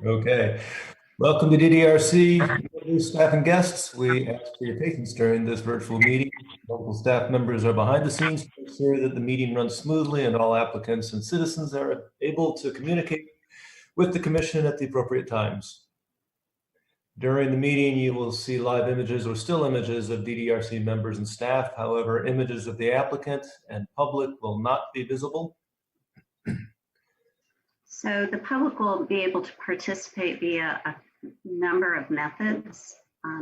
Okay. Welcome to DDRC, staff and guests. We ask for your patience during this virtual meeting. Local staff members are behind the scenes to ensure that the meeting runs smoothly and all applicants and citizens are able to communicate with the commission at the appropriate times. During the meeting, you will see live images or still images of DDRC members and staff. However, images of the applicant and public will not be visible. So the public will be able to participate via a number of methods,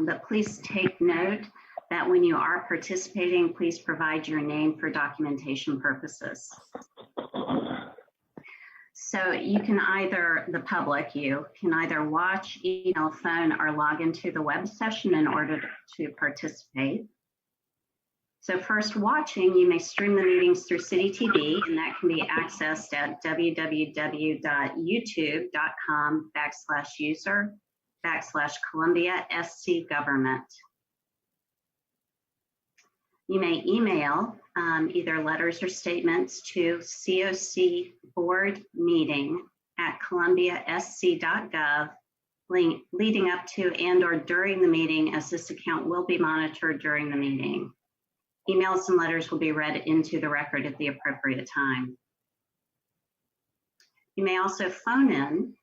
but please take note that when you are participating, please provide your name for documentation purposes. So you can either, the public, you can either watch, email, phone, or log into the web session in order to participate. So first, watching, you may stream the meetings through City TV, and that can be accessed at www.youtube.com/user/Columbia-SC-Government. You may email either letters or statements to cocboardmeeting@columbiasc.gov, leading up to and/or during the meeting, as this account will be monitored during the meeting. Emails and letters will be read into the record at the appropriate time. You may also phone in,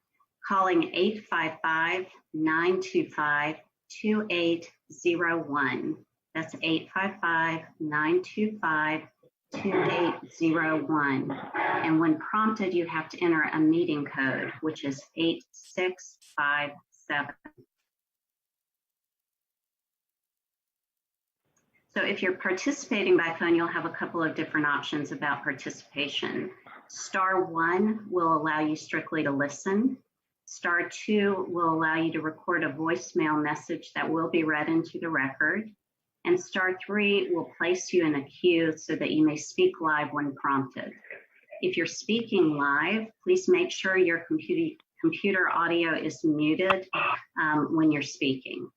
calling 855-925-2801. That's 855-925-2801. And when prompted, you have to enter a meeting code, which is 8657. So if you're participating by phone, you'll have a couple of different options about participation. *1 will allow you strictly to listen. *2 will allow you to record a voicemail message that will be read into the record. And *3 will place you in a queue so that you may speak live when prompted. If you're speaking live, please make sure your computer audio is muted when you're speaking.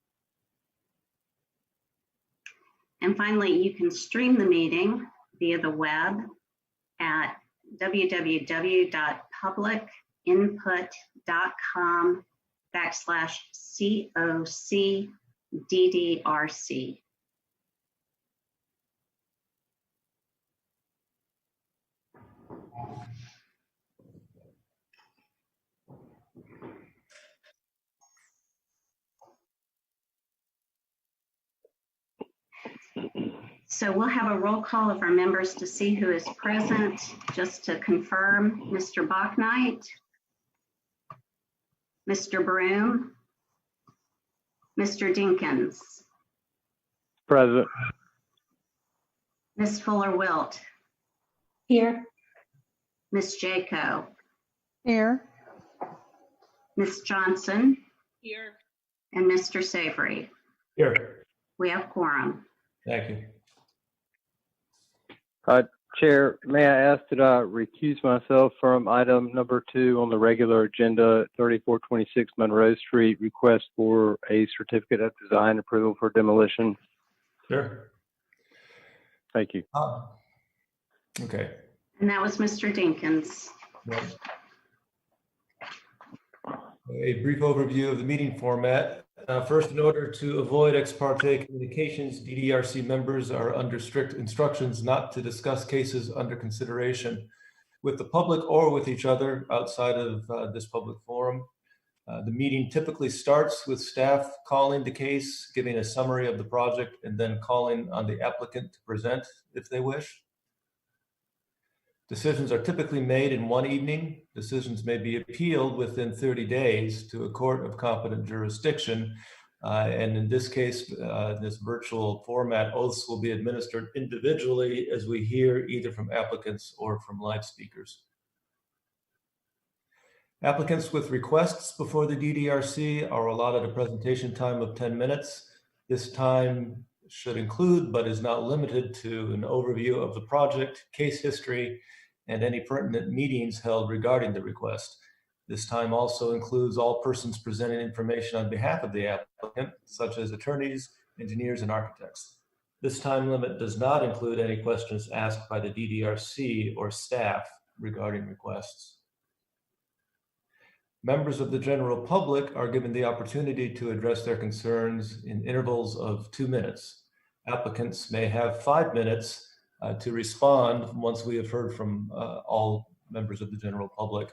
And finally, you can stream the meeting via the web at www.publicinput.com/COCDDRC. So we'll have a roll call of our members to see who is present. Just to confirm, Mr. Bachnight, Mr. Broom, Mr. Dinkins. Present. Ms. Fuller-Wilt. Here. Ms. Jaco. Here. Ms. Johnson. Here. And Mr. Savory. Here. We have quorum. Thank you. Chair, may I ask that I recuse myself from item number 2 on the regular agenda, 3426 Monroe Street, request for a certificate of design approval for demolition? Sure. Thank you. Okay. And that was Mr. Dinkins. Right. A brief overview of the meeting format. First, in order to avoid ex parte communications, DDRC members are under strict instructions not to discuss cases under consideration with the public or with each other outside of this public forum. The meeting typically starts with staff calling the case, giving a summary of the project, and then calling on the applicant to present if they wish. Decisions are typically made in one evening. Decisions may be appealed within 30 days to a court of competent jurisdiction. And in this case, this virtual format, oaths will be administered individually as we hear either from applicants or from live speakers. Applicants with requests before the DDRC are allotted a presentation time of 10 minutes. This time should include, but is not limited to, an overview of the project, case history, and any pertinent meetings held regarding the request. This time also includes all persons presenting information on behalf of the applicant, such as attorneys, engineers, and architects. This time limit does not include any questions asked by the DDRC or staff regarding requests. Members of the general public are given the opportunity to address their concerns in intervals of 2 minutes. Applicants may have 5 minutes to respond once we have heard from all members of the general public.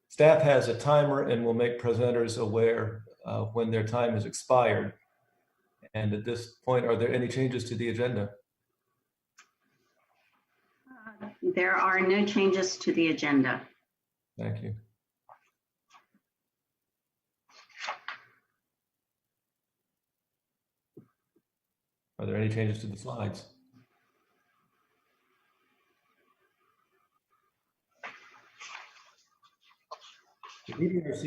Staff has a timer and will make presenters aware when their time has expired. And at this point, are there any changes to the agenda? There are no changes to the agenda. Thank you. Are there any changes to the slides? The DDRC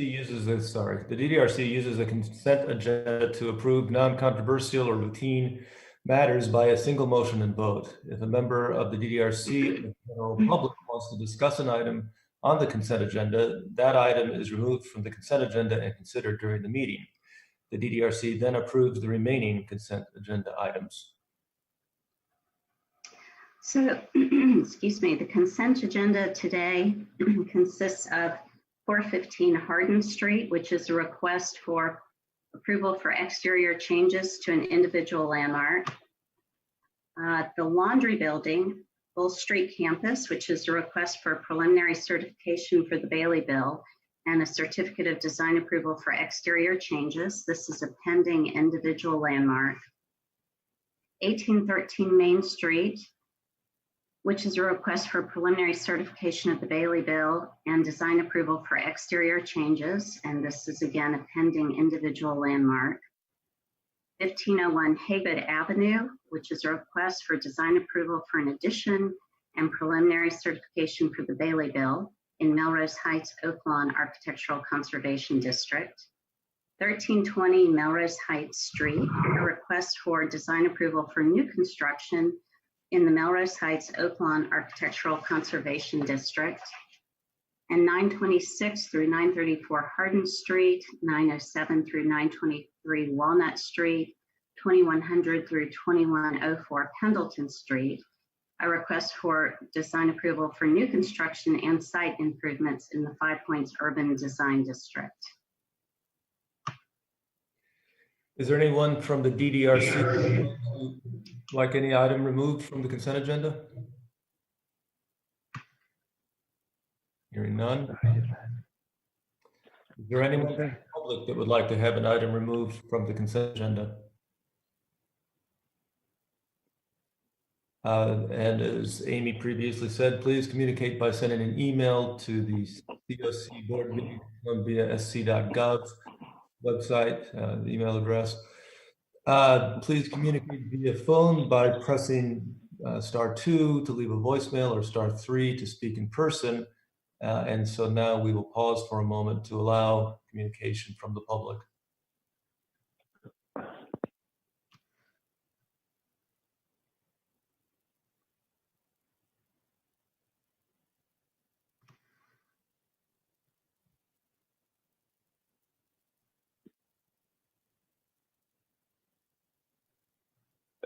uses a consent agenda to approve non-controversial or routine matters by a single motion and vote. If a member of the DDRC or the general public wants to discuss an item on the consent agenda, that item is removed from the consent agenda and considered during the meeting. The DDRC then approves the remaining consent agenda items. So, excuse me, the consent agenda today consists of 415 Hardin Street, which is a request for approval for exterior changes to an individual landmark. The Laundry Building, Bull Street Campus, which is a request for preliminary certification for the Bailey Bill and a certificate of design approval for exterior changes. This is a pending individual landmark. 1813 Main Street, which is a request for preliminary certification of the Bailey Bill and design approval for exterior changes. And this is again a pending individual landmark. 1501 Haywood Avenue, which is a request for design approval for an addition and preliminary certification for the Bailey Bill in Melrose Heights, Oaklawn Architectural Conservation District. 1320 Melrose Heights Street, a request for design approval for new construction in the Melrose Heights, Oaklawn Architectural Conservation District. And 926 through 934 Hardin Street, 907 through 923 Walnut Street, 2100 through 2104 Pendleton Street, a request for design approval for new construction and site improvements in the Five Points Urban Design District. Is there anyone from the DDRC like any item removed from the consent agenda? Hearing none. Is there anyone in the public that would like to have an item removed from the consent agenda? And as Amy previously said, please communicate by sending an email to the COC board meeting via sc.gov website, the email address. Please communicate via phone by pressing *2 to leave a voicemail or *3 to speak in person. And so now we will pause for a moment to allow communication from the public.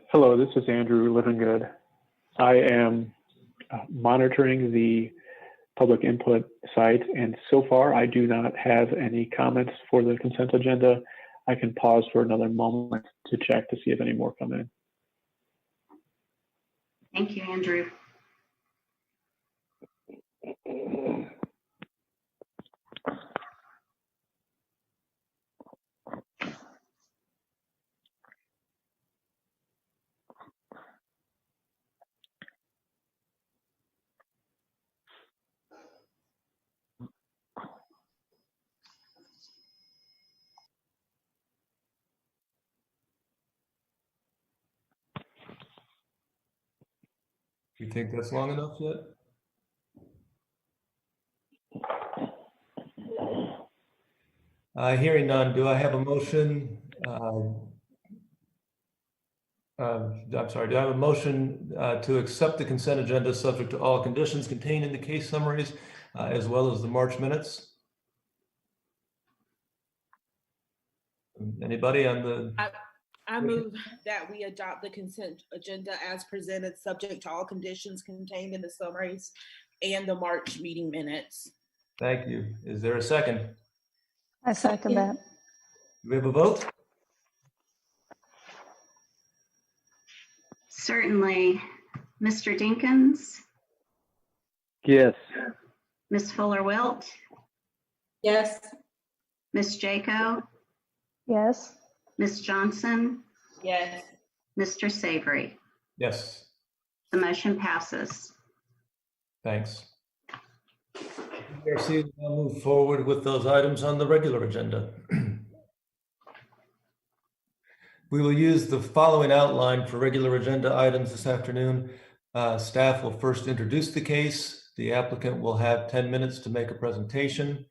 Hello, this is Andrew Livingood. I am monitoring the public input site, and so far I do not have any comments for the consent agenda. I can pause for another moment to check to see if any more come in. Thank you, Andrew. Do you think that's long enough yet? Hearing none, do I have a motion? I'm sorry, do I have a motion to accept the consent agenda subject to all conditions contained in the case summaries as well as the March minutes? Anybody on the? I move that we adopt the consent agenda as presented, subject to all conditions contained in the summaries and the March meeting minutes. Thank you. Is there a second? I second that. Do we have a vote? Certainly. Mr. Dinkins, Yes. Ms. Fuller-Wilt, Yes. Ms. Jaco, Yes. Ms. Johnson, Yes. Mr. Savory. Yes. The motion passes. Thanks. DRC will now move forward with those items on the regular agenda. We will use the following outline for regular agenda items this afternoon. Staff will first introduce the case. The applicant will have 10 minutes to make a presentation.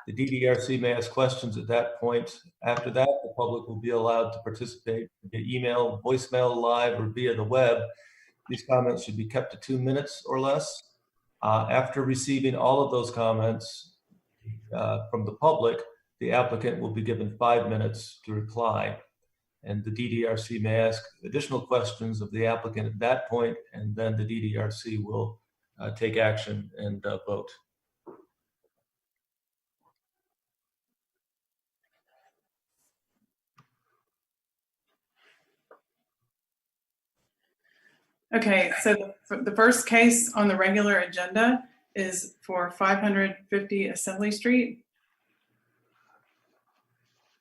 The DDRC may ask questions at that point. After that, the public will be allowed to participate via email, voicemail, live, or via the web. These comments should be kept to 2 minutes or less. After receiving all of those comments from the public, the applicant will be given 5 minutes to reply. And the DDRC may ask additional questions of the applicant at that point, and then the DDRC will take action and vote. Okay, so the first case on the regular agenda is for 550 Assembly Street.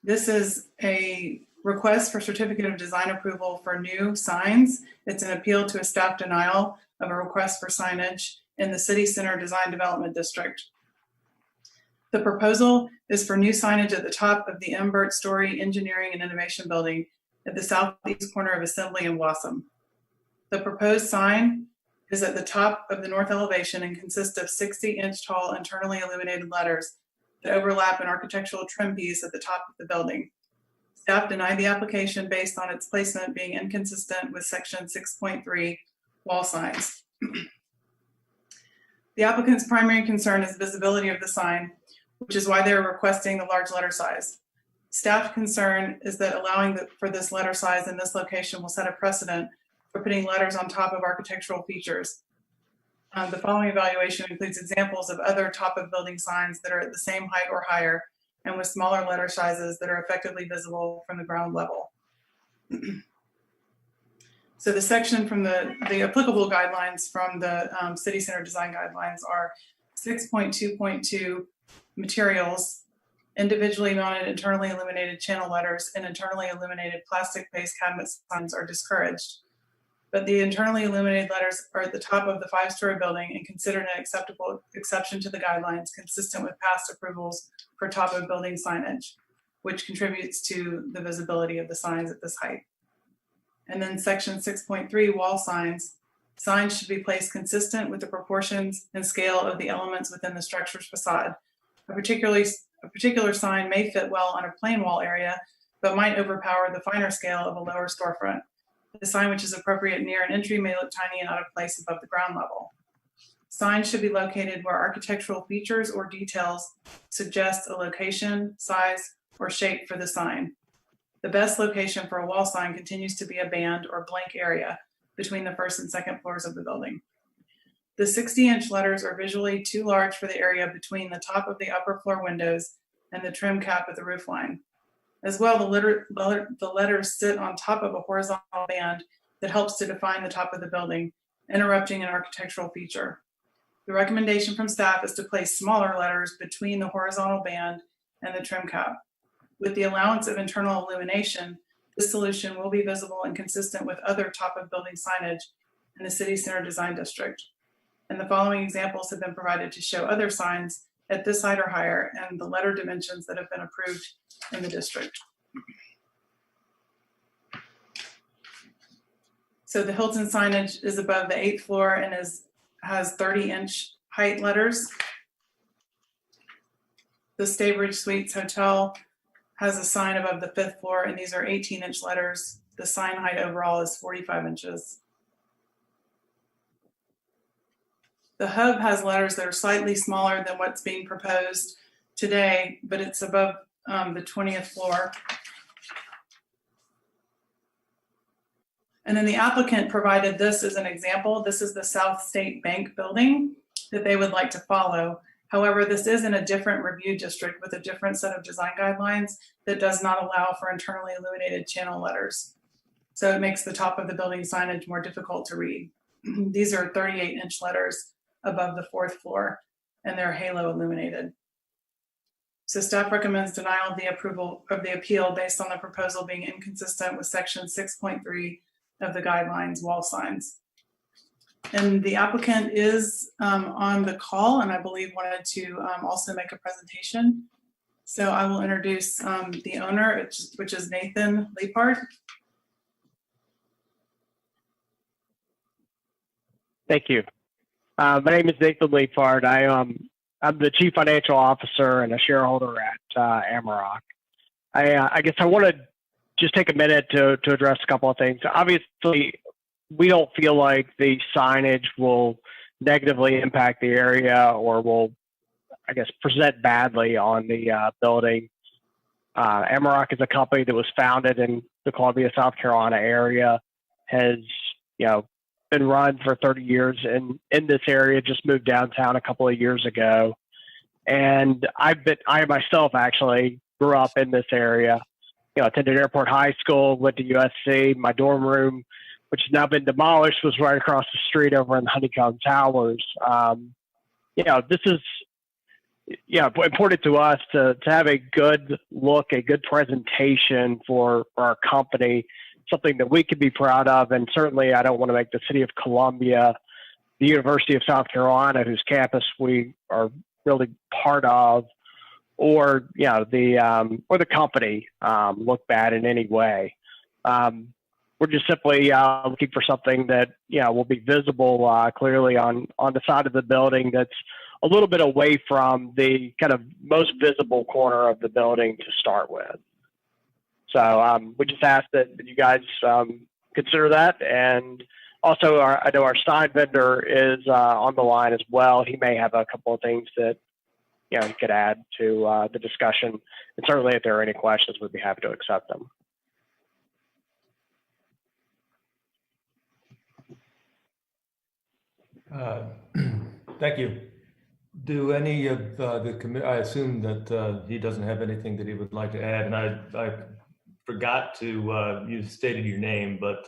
This is a request for certificate of design approval for new signs. It's an appeal to a staff denial of a request for signage in the City Center Design Development District. The proposal is for new signage at the top of the M. Burt Story Engineering and Innovation Building at the southeast corner of Assembly and Wassam. The proposed sign is at the top of the north elevation and consists of 60-inch tall internally illuminated letters that overlap an architectural trim piece at the top of the building. Staff denied the application based on its placement being inconsistent with section 6.3 wall signs. The applicant's primary concern is visibility of the sign, which is why they're requesting the large letter size. Staff concern is that allowing for this letter size in this location will set a precedent for putting letters on top of architectural features. The following evaluation includes examples of other top of building signs that are at the same height or higher and with smaller letter sizes that are effectively visible from the ground level. So the section from the applicable guidelines from the City Center Design Guidelines are 6.2.2 materials, individually mounted internally illuminated channel letters and internally illuminated plastic-based cabinet signs are discouraged. But the internally illuminated letters are at the top of the 5-story building and considered an acceptable exception to the guidelines consistent with past approvals for top of building signage, which contributes to the visibility of the signs at this height. And then section 6.3 wall signs. Signs should be placed consistent with the proportions and scale of the elements within the structure's facade. A particular sign may fit well on a plain wall area, but might overpower the finer scale of a lower storefront. The sign which is appropriate near an entry may look tiny and out of place above the ground level. Signs should be located where architectural features or details suggest a location, size, or shape for the sign. The best location for a wall sign continues to be a band or blank area between the first and second floors of the building. The 60-inch letters are visually too large for the area between the top of the upper floor windows and the trim cap at the roof line. As well, the letters sit on top of a horizontal band that helps to define the top of the building, interrupting an architectural feature. The recommendation from staff is to place smaller letters between the horizontal band and the trim cap. With the allowance of internal illumination, this solution will be visible and consistent with other top of building signage in the City Center Design District. And the following examples have been provided to show other signs at this height or higher and the letter dimensions that have been approved in the district. So the Hilton signage is above the 8th floor and has 30-inch height letters. The Staybridge Suites Hotel has a sign above the 5th floor, and these are 18-inch letters. The sign height overall is 45 inches. The Hub has letters that are slightly smaller than what's being proposed today, but it's above the 20th floor. And then the applicant provided this as an example. This is the South State Bank building that they would like to follow. However, this is in a different review district with a different set of design guidelines that does not allow for internally illuminated channel letters. So it makes the top of the building signage more difficult to read. These are 38-inch letters above the 4th floor, and they're halo illuminated. So staff recommends denial of the appeal based on the proposal being inconsistent with section 6.3 of the guidelines, wall signs. And the applicant is on the call, and I believe wanted to also make a presentation. So I will introduce the owner, which is Nathan Leapard. Thank you. My name is Nathan Leapard. I'm the Chief Financial Officer and a shareholder at Amarok. I guess I want to just take a minute to address a couple of things. Obviously, we don't feel like the signage will negatively impact the area or will, I guess, present badly on the building. Amarok is a company that was founded in the Columbia, South Carolina area, has, been run for 30 years in this area, just moved downtown a couple of years ago. And I myself actually grew up in this area, attended Airport High School, went to USC. My dorm room, which has now been demolished, was right across the street over in Honeycomb Towers. This is, important to us to have a good look, a good presentation for our company, something that we could be proud of. And certainly I don't want to make the city of Columbia, the University of South Carolina, whose campus we are really part of, or, the company look bad in any way. We're just simply looking for something that, will be visible clearly on the side of the building that's a little bit away from the kind of most visible corner of the building to start with. So we just ask that you guys consider that. And also, I know our sign vendor is on the line as well. He may have a couple of things that he could add to the discussion. And certainly, if there are any questions, we'd be happy to accept them. Thank you. Do any of the committee, I assume that he doesn't have anything that he would like to add, and I forgot to, you stated your name, but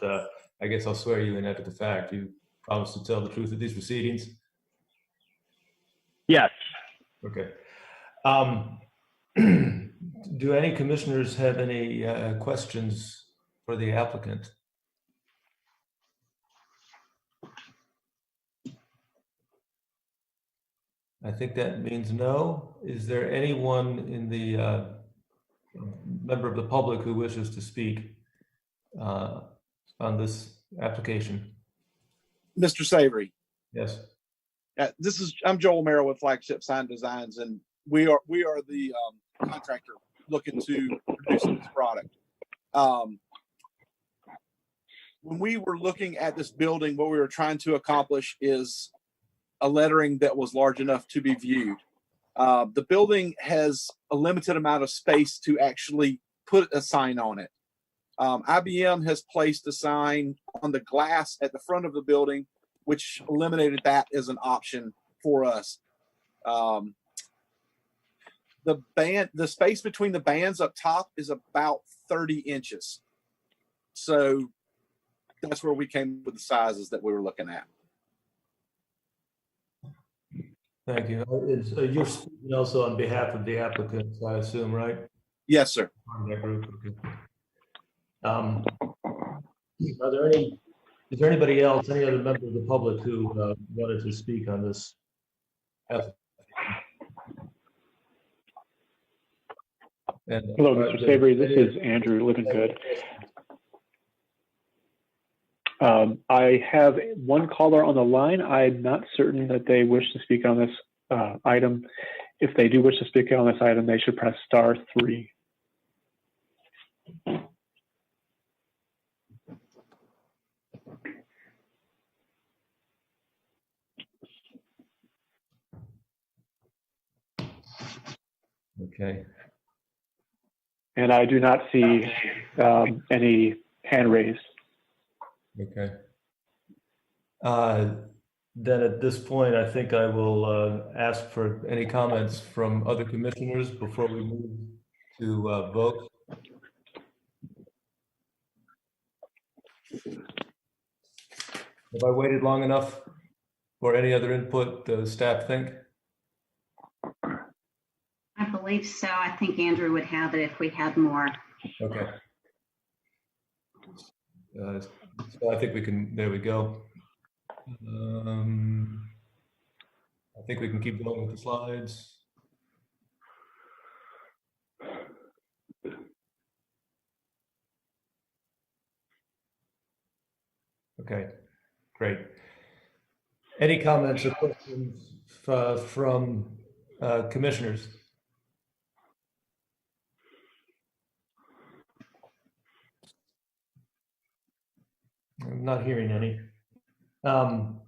I guess I'll swear you in after the fact. You promise to tell the truth of these proceedings? Yes. Okay. Do any commissioners have any questions for the applicant? I think that means no. Is there anyone in the member of the public who wishes to speak on this application? Mr. Savory. Yes. I'm Joel Merrill with Flagship Sign Designs, and we are the contractor looking to produce this product. When we were looking at this building, what we were trying to accomplish is a lettering that was large enough to be viewed. The building has a limited amount of space to actually put a sign on it. IBM has placed a sign on the glass at the front of the building, which eliminated that as an option for us. The space between the bands up top is about 30 inches. So that's where we came with the sizes that we were looking at. Thank you. You're speaking also on behalf of the applicants, I assume, right? Yes, sir. On that group. Okay. Is there anybody else, any other member of the public who wanted to speak on this application? Hello, Mr. Savory. This is Andrew Livingood. I have one caller on the line. I'm not certain that they wish to speak on this item. If they do wish to speak on this item, they should press *3. Okay. And I do not see any hand raised. Okay. then at this point, I think I will ask for any comments from other commissioners before we move to vote. Have I waited long enough for any other input, staff think? I believe so. I think Andrew would have it if we had more. Okay. So I think we can, there we go. I think we can keep going with the slides. Okay, great. Any comments or questions from commissioners? I'm not hearing any. The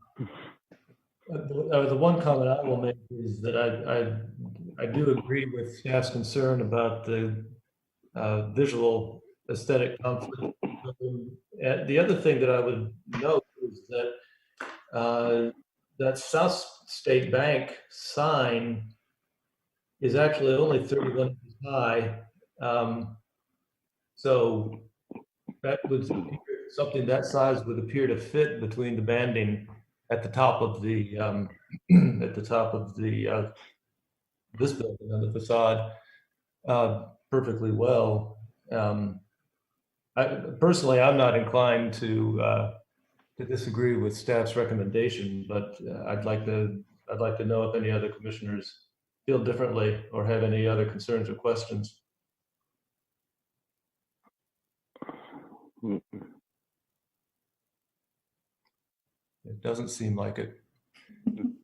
one comment I will make is that I do agree with staff's concern about the visual aesthetic conflict. And the other thing that I would note is that that South State Bank sign is actually only 31 inches high. So that would something that size would appear to fit between the banding at the top of the this building on the facade perfectly well. Personally, I'm not inclined to disagree with staff's recommendation, but I'd like to know if any other commissioners feel differently or have any other concerns or questions. It doesn't seem like it.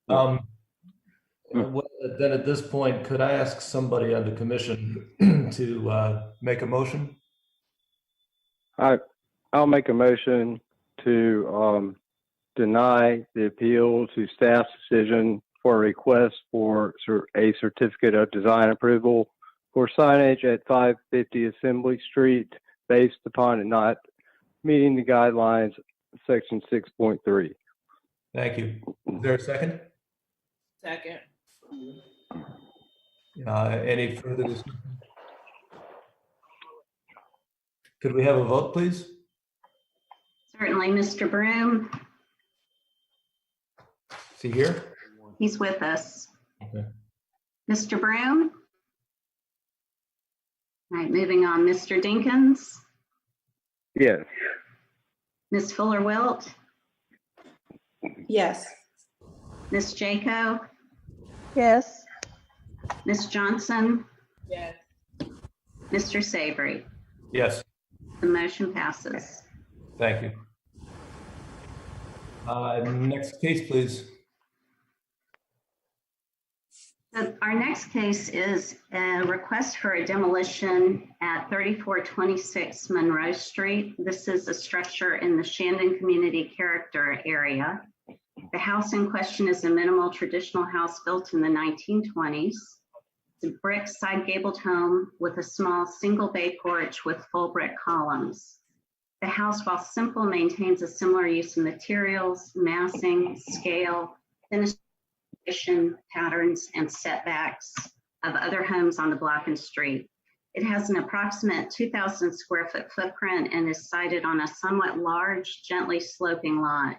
Well, then at this point, could I ask somebody on the commission to make a motion? I'll make a motion to deny the appeal to staff's decision for a request for a certificate of design approval for signage at 550 Assembly Street based upon it not meeting the guidelines of section 6.3. Thank you. Is there a second? Second. Any further discussion? Could we have a vote, please? Certainly, Mr. Broom. Is he here? He's with us. Okay. Mr. Broom? All right, moving on. Mr. Dinkins? Yes. Ms. Fuller-Wilt? Yes. Ms. Jaco? Yes. Ms. Johnson? Yes. Mr. Savory? Yes. The motion passes. Thank you. Next case, please. So our next case is a request for a demolition at 3426 Monroe Street. This is a structure in the Shandon Community Character area. The house in question is a minimal traditional house built in the 1920s. It's a brick side gabled home with a small single bay porch with full brick columns. The house, while simple, maintains a similar use of materials, massing, scale, finish, patterns, and setbacks of other homes on the block and street. It has an approximate 2,000 square foot footprint and is sited on a somewhat large, gently sloping lot.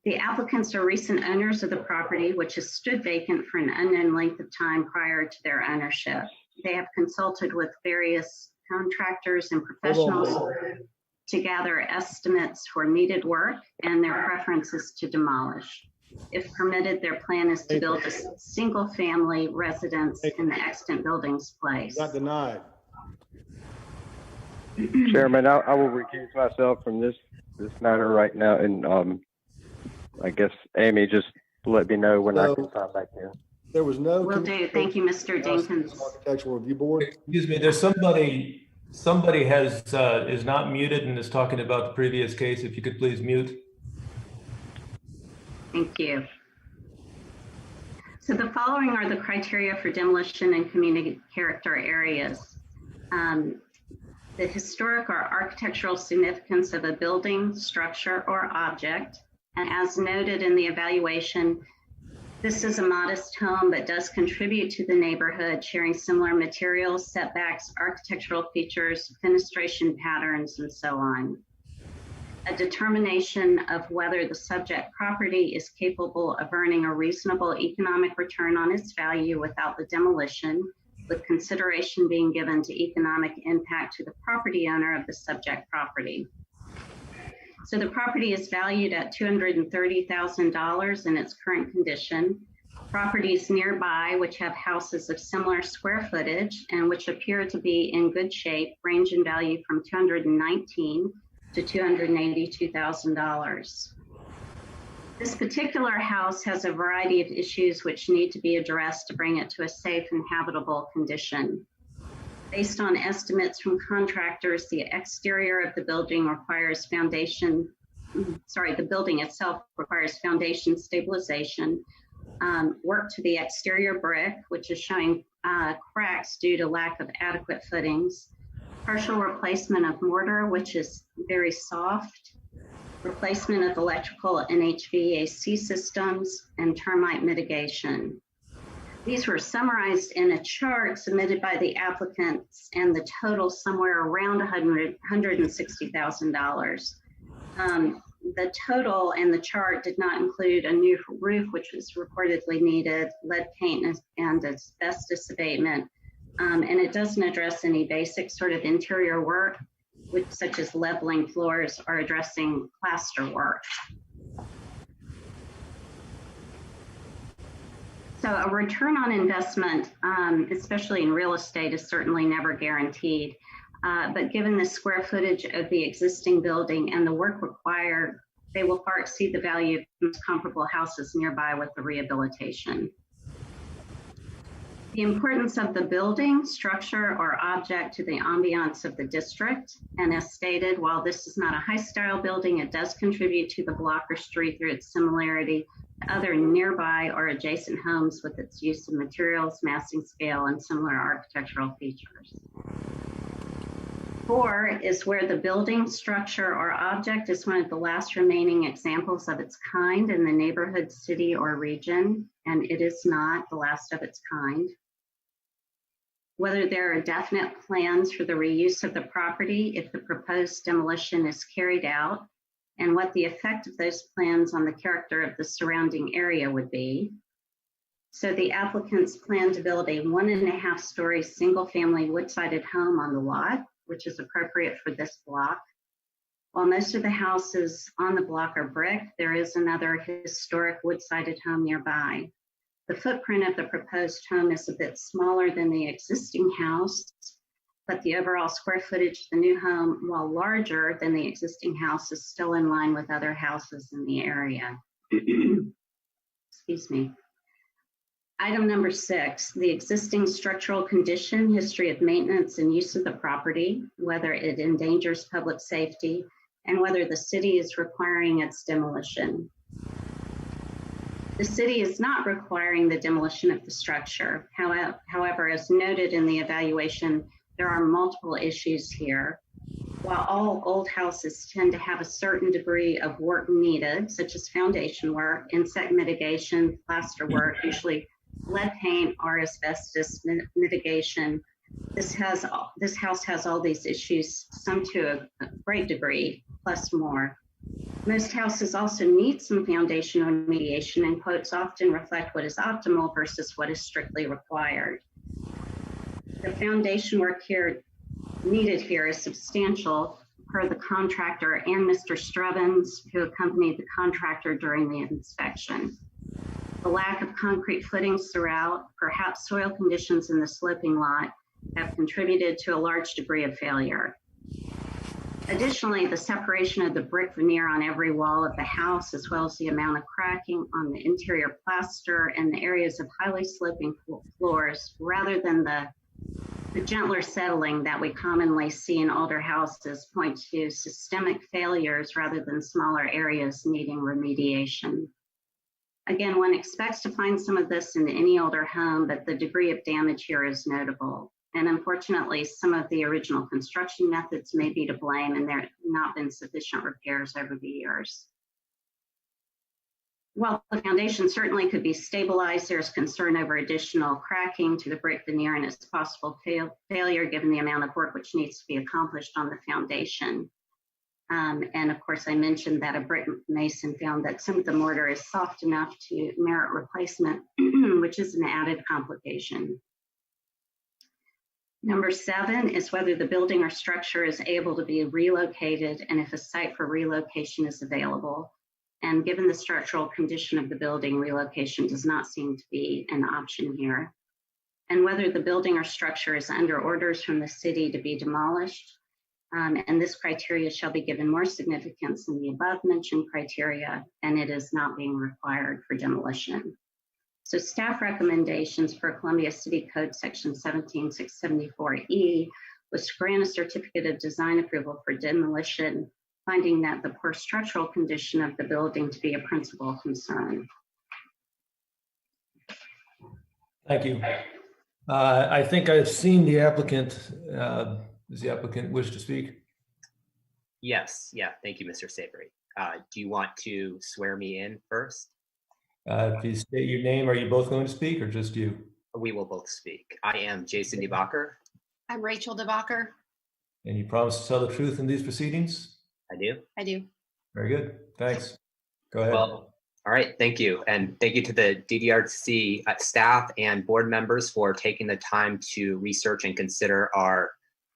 The applicants are recent owners of the property, which has stood vacant for an unknown length of time prior to their ownership. They have consulted with various contractors and professionals to gather estimates for needed work, and their preference is to demolish. If permitted, their plan is to build a single-family residence in the extant building's place. Not denied. Chairman, I will recuse myself from this matter right now, and I guess Amy just let me know when I can sign back in. There was no. Will do. Thank you, Mr. Dinkins. Architectural Review Board. Excuse me, there's somebody is not muted and is talking about the previous case. If you could please mute. Thank you. So the following are the criteria for demolition in community character areas. The historic or architectural significance of a building, structure, or object, And as noted in the evaluation, this is a modest home but does contribute to the neighborhood, sharing similar materials, setbacks, architectural features, fenestration patterns, and so on. A determination of whether the subject property is capable of earning a reasonable economic return on its value without the demolition, with consideration being given to economic impact to the property owner of the subject property. So the property is valued at $230,000 in its current condition. Properties nearby, which have houses of similar square footage and which appear to be in good shape, range in value from $219,000 to $282,000. This particular house has a variety of issues which need to be addressed to bring it to a safe and habitable condition. Based on estimates from contractors, the exterior of the building requires the building itself requires foundation stabilization, work to the exterior brick, which is showing cracks due to lack of adequate footings, partial replacement of mortar, which is very soft, replacement of electrical and HVAC systems, and termite mitigation. These were summarized in a chart submitted by the applicants, and the total somewhere around $160,000. The total and the chart did not include a new roof, which was reportedly needed, lead paint and asbestos abatement, and it doesn't address any basic sort of interior work, which, such as leveling floors or addressing plaster work. So a return on investment, especially in real estate, is certainly never guaranteed. But given the square footage of the existing building and the work required, they will far exceed the value of most comparable houses nearby with the rehabilitation. The importance of the building, structure, or object to the ambiance of the district. And as stated, while this is not a high-style building, it does contribute to the block or street through its similarity to other nearby or adjacent homes with its use of materials, massing scale, and similar architectural features. 4 is where the building, structure, or object is one of the last remaining examples of its kind in the neighborhood, city, or region, and it is not the last of its kind. Whether there are definite plans for the reuse of the property if the proposed demolition is carried out, and what the effect of those plans on the character of the surrounding area would be. So the applicants plan to build a 1.5-story single-family wood-sided home on the lot, which is appropriate for this block. While most of the houses on the block are brick, there is another historic wood-sided home nearby. The footprint of the proposed home is a bit smaller than the existing house, but the overall square footage of the new home, while larger than the existing house, is still in line with other houses in the area. Excuse me. Item number 6, the existing structural condition, history of maintenance and use of the property, whether it endangers public safety, and whether the city is requiring its demolition. The city is not requiring the demolition of the structure. However, as noted in the evaluation, there are multiple issues here. While all old houses tend to have a certain degree of work needed, such as foundation work, insect mitigation, plaster work, usually lead paint or asbestos mitigation, this house has all these issues, some to a great degree, plus more. Most houses also need some foundation remediation, and quotes often reflect what is optimal versus what is strictly required. The foundation work needed here is substantial per the contractor and Mr. Strevens, who accompanied the contractor during the inspection. The lack of concrete footings throughout, perhaps soil conditions in the sloping lot, have contributed to a large degree of failure. Additionally, the separation of the brick veneer on every wall of the house, as well as the amount of cracking on the interior plaster and the areas of highly sloping floors, rather than the gentler settling that we commonly see in older houses, point to systemic failures rather than smaller areas needing remediation. Again, one expects to find some of this in any older home, but the degree of damage here is notable. And unfortunately, some of the original construction methods may be to blame, and there have not been sufficient repairs over the years. While the foundation certainly could be stabilized, there's concern over additional cracking to the brick veneer and its possible failure given the amount of work which needs to be accomplished on the foundation. And of course, I mentioned that a brick mason found that some of the mortar is soft enough to merit replacement, which is an added complication. Number 7 is whether the building or structure is able to be relocated and if a site for relocation is available. And given the structural condition of the building, relocation does not seem to be an option here. And whether the building or structure is under orders from the city to be demolished. And this criteria shall be given more significance than the above mentioned criteria, and it is not being required for demolition. So staff recommendations for Columbia City Code Section 17674E was to grant a certificate of design approval for demolition, finding that the poor structural condition of the building to be a principal concern. Thank you. I think I've seen the applicant. Does the applicant wish to speak? Yes. Yeah. Thank you, Mr. Savory. Do you want to swear me in first? Please state your name. Are you both going to speak or just you? We will both speak. I am Jason DeBacher. I'm Rachel DeBacher. And you promise to tell the truth in these proceedings? I do. I do. Very good. Thanks. Go ahead. Well, all right. Thank you. And thank you to the DDRC staff and board members for taking the time to research and consider our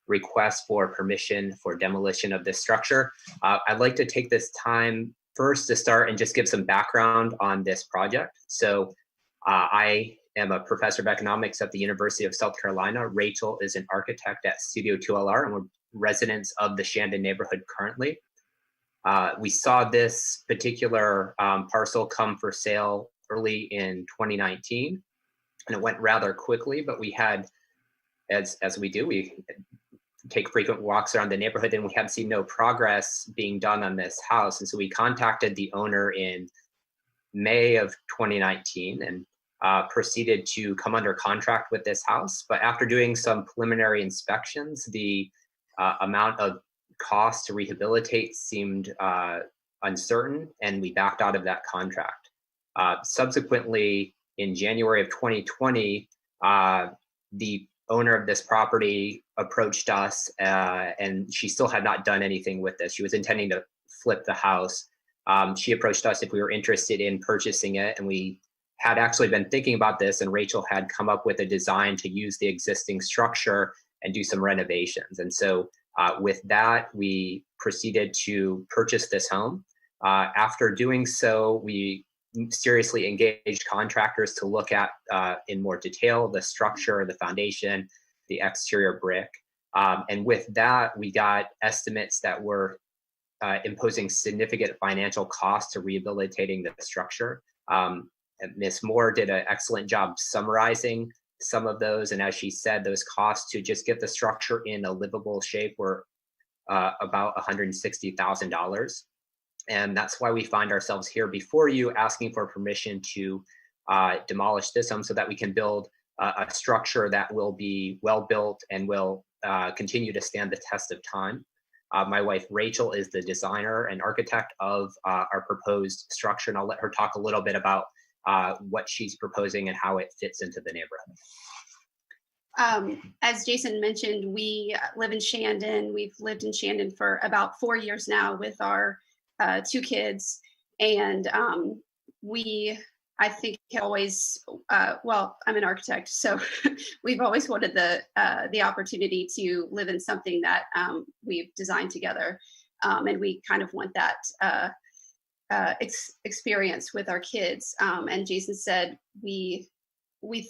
request for permission for demolition of this structure. I'd like to take this time first to start and just give some background on this project. So I am a professor of economics at the University of South Carolina. Rachel is an architect at Studio 2LR, and we're residents of the Shandon neighborhood currently. We saw this particular parcel come for sale early in 2019, and it went rather quickly, but we had, as we do, we take frequent walks around the neighborhood, and we had seen no progress being done on this house. And so we contacted the owner in May of 2019 and proceeded to come under contract with this house. But after doing some preliminary inspections, the amount of cost to rehabilitate seemed uncertain, and we backed out of that contract. Subsequently, in January of 2020, the owner of this property approached us, and she still had not done anything with this. She was intending to flip the house. She approached us if we were interested in purchasing it, and we had actually been thinking about this, and Rachel had come up with a design to use the existing structure and do some renovations. And so with that, we proceeded to purchase this home. After doing so, we seriously engaged contractors to look at in more detail the structure, the foundation, the exterior brick. And with that, we got estimates that were imposing significant financial costs to rehabilitating the structure. Ms. Moore did an excellent job summarizing some of those. And as she said, those costs to just get the structure in a livable shape were about $160,000. And that's why we find ourselves here before you asking for permission to demolish this home so that we can build a structure that will be well built and will continue to stand the test of time. My wife, Rachel, is the designer and architect of our proposed structure, and I'll let her talk a little bit about what she's proposing and how it fits into the neighborhood. As Jason mentioned, we live in Shandon. We've lived in Shandon for about 4 years now with our 2 kids. And I think always, well, I'm an architect, so we've always wanted the opportunity to live in something that we've designed together. And we kind of want that experience with our kids. And Jason said, we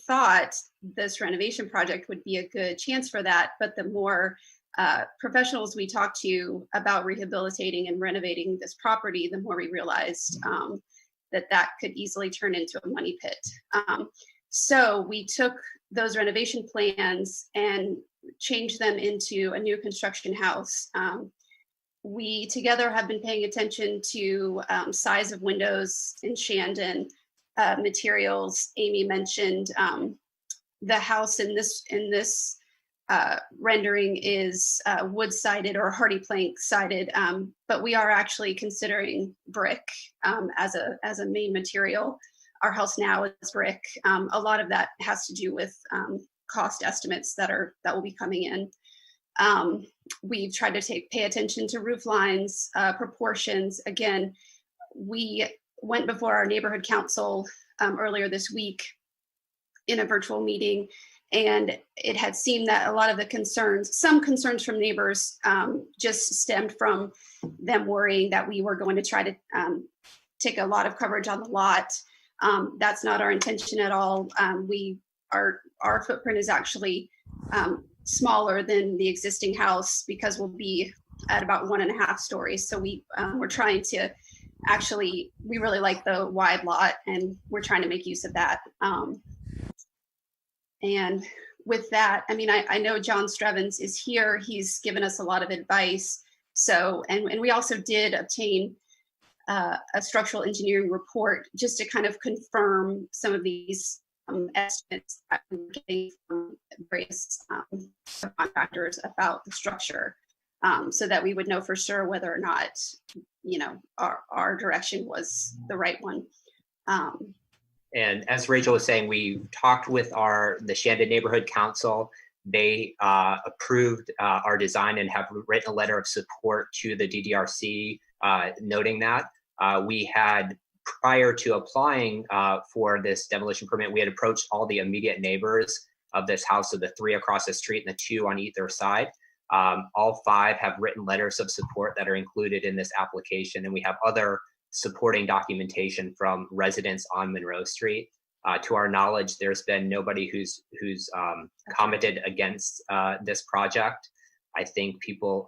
thought this renovation project would be a good chance for that, but the more professionals we talked to about rehabilitating and renovating this property, the more we realized that could easily turn into a money pit. So we took those renovation plans and changed them into a new construction house. We together have been paying attention to size of windows in Shandon, materials. Amy mentioned the house in this rendering is wood sided or hardy plank sided, but we are actually considering brick as a main material. Our house now is brick. A lot of that has to do with cost estimates that will be coming in. We've tried to pay attention to roof lines, proportions. Again, we went before our neighborhood council earlier this week in a virtual meeting, and it had seemed that a lot of the some concerns from neighbors just stemmed from them worrying that we were going to try to take a lot of coverage on the lot. That's not our intention at all. Our footprint is actually smaller than the existing house because we'll be at about 1.5 stories. So we're trying to we really like the wide lot, and we're trying to make use of that. And with that, I mean, I know John Strevens is here. He's given us a lot of advice. So, and we also did obtain a structural engineering report just to kind of confirm some of these estimates that we were getting from various contractors about the structure, so that we would know for sure whether or not, our direction was the right one. And as Rachel was saying, we talked with the Shandon Neighborhood Council. They approved our design and have written a letter of support to the DDRC, noting that. We had, prior to applying for this demolition permit, we had approached all the immediate neighbors of this house, so the 3 across the street and the 2 on either side. All 5 have written letters of support that are included in this application, and we have other supporting documentation from residents on Monroe Street. To our knowledge, there's been nobody who's commented against this project. I think people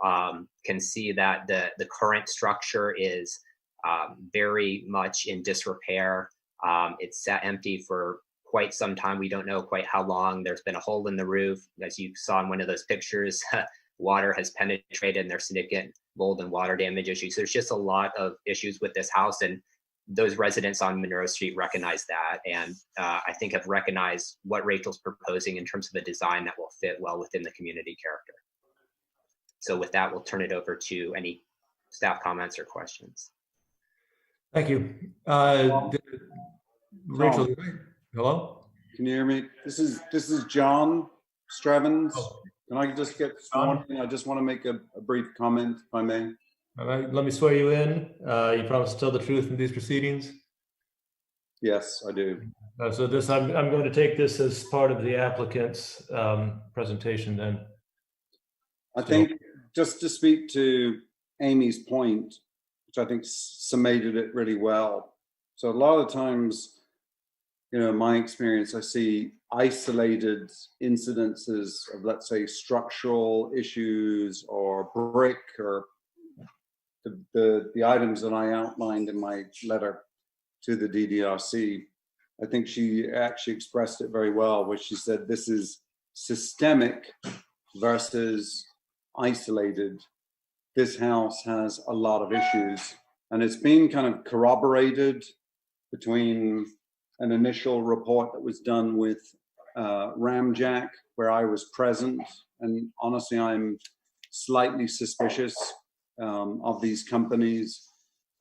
can see that the current structure is very much in disrepair. It's sat empty for quite some time. We don't know quite how long. There's been a hole in the roof. As you saw in one of those pictures, water has penetrated and there's significant mold and water damage issues. There's just a lot of issues with this house, and those residents on Monroe Street recognize that, and I think have recognized what Rachel's proposing in terms of a design that will fit well within the community character. So with that, we'll turn it over to any staff comments or questions. Thank you. Rachel, hello? Can you hear me? This is John Strevens. Oh. Can I just get sworn in? I just want to make a brief comment, if I may. All right, let me swear you in. You promise to tell the truth in these proceedings? Yes, I do. So this, I'm going to take this as part of the applicant's presentation then. I think just to speak to Amy's point, which I think summated it really well. So a lot of times, my experience, I see isolated incidences of, let's say, structural issues or brick or the items that I outlined in my letter to the DDRC. I think she actually expressed it very well, where she said this is systemic versus isolated. This house has a lot of issues, and it's been kind of corroborated between an initial report that was done with Ramjack, where I was present, and honestly, I'm slightly suspicious of these companies,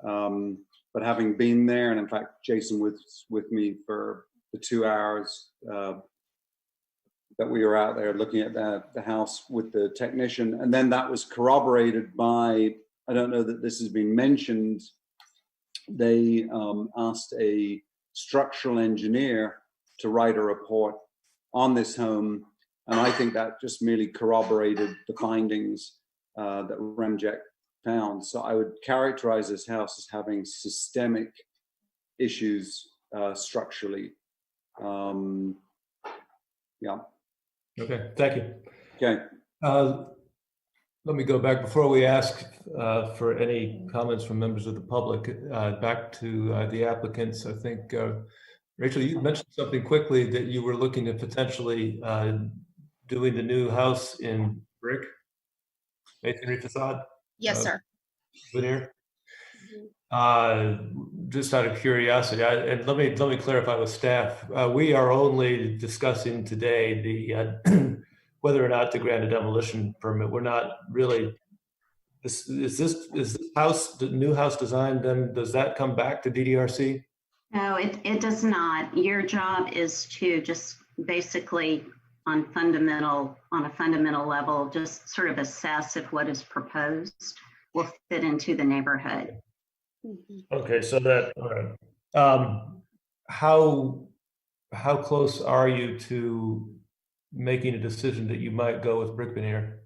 but having been there, and in fact, Jason was with me for the 2 hours that we were out there looking at the house with the technician, and then that was corroborated by, I don't know that this has been mentioned, they asked a structural engineer to write a report on this home, and I think that just merely corroborated the findings that Ramjack found. So I would characterize this house as having systemic issues structurally. Yeah. Okay, thank you. Okay. Let me go back before we ask for any comments from members of the public, back to the applicants. I think, Rachel, you mentioned something quickly that you were looking at potentially doing the new house in brick, masonry facade. Yes, sir. Veneer. Just out of curiosity, and let me clarify with staff. We are only discussing today whether or not to grant a demolition permit. We're not really, is this house, the new house design, then does that come back to DDRC? No, it does not. Your job is to just basically on a fundamental level, just sort of assess if what is proposed will fit into the neighborhood. Okay, so that, all right. How close are you to making a decision that you might go with brick veneer?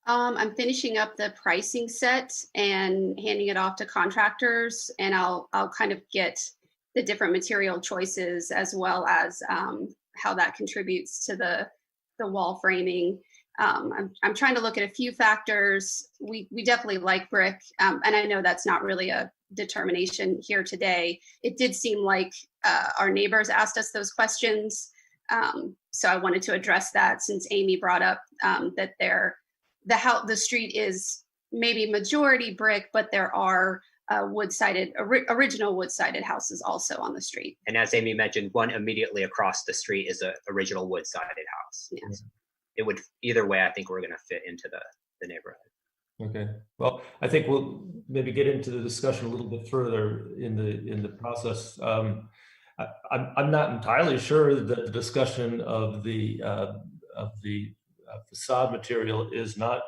I'm finishing up the pricing set and handing it off to contractors, and I'll kind of get the different material choices as well as how that contributes to the wall framing. I'm trying to look at a few factors. We definitely like brick, and I know that's not really a determination here today. It did seem like our neighbors asked us those questions, so I wanted to address that since Amy brought up that the street is maybe majority brick, but there are original wood-sided houses also on the street. And as Amy mentioned, one immediately across the street is an original wood-sided house. Yes. It would, either way, I think we're going to fit into the neighborhood. Okay, well, I think we'll maybe get into the discussion a little bit further in the process. I'm not entirely sure that the discussion of the facade material is not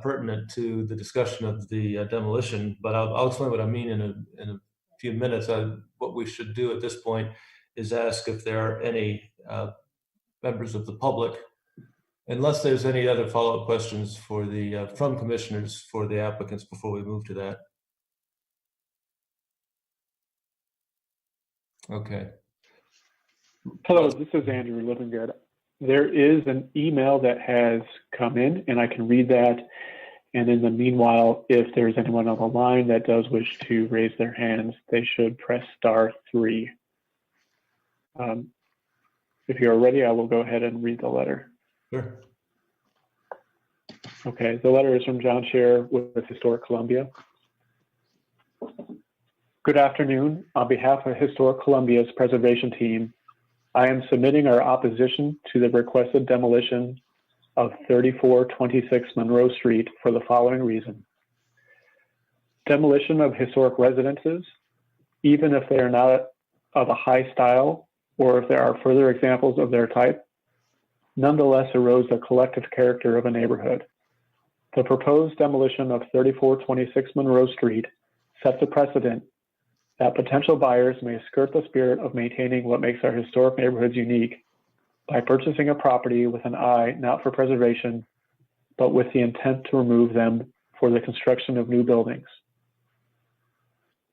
pertinent to the discussion of the demolition, but I'll explain what I mean in a few minutes. What we should do at this point is ask if there are any members of the public, unless there's any other follow-up questions for the from commissioners for the applicants before we move to that. Okay. Hello, this is Andrew Livingood. There is an email that has come in, and I can read that. And in the meanwhile, if there's anyone on the line that does wish to raise their hands, they should press *3. If you're ready, I will go ahead and read the letter. Sure. Okay, the letter is from John Scher with Historic Columbia. Good afternoon. On behalf of Historic Columbia's preservation team, I am submitting our opposition to the requested demolition of 3426 Monroe Street for the following reason. Demolition of historic residences, even if they are not of a high style or if there are further examples of their type, nonetheless erodes the collective character of a neighborhood. The proposed demolition of 3426 Monroe Street sets a precedent that potential buyers may skirt the spirit of maintaining what makes our historic neighborhoods unique by purchasing a property with an eye not for preservation, but with the intent to remove them for the construction of new buildings.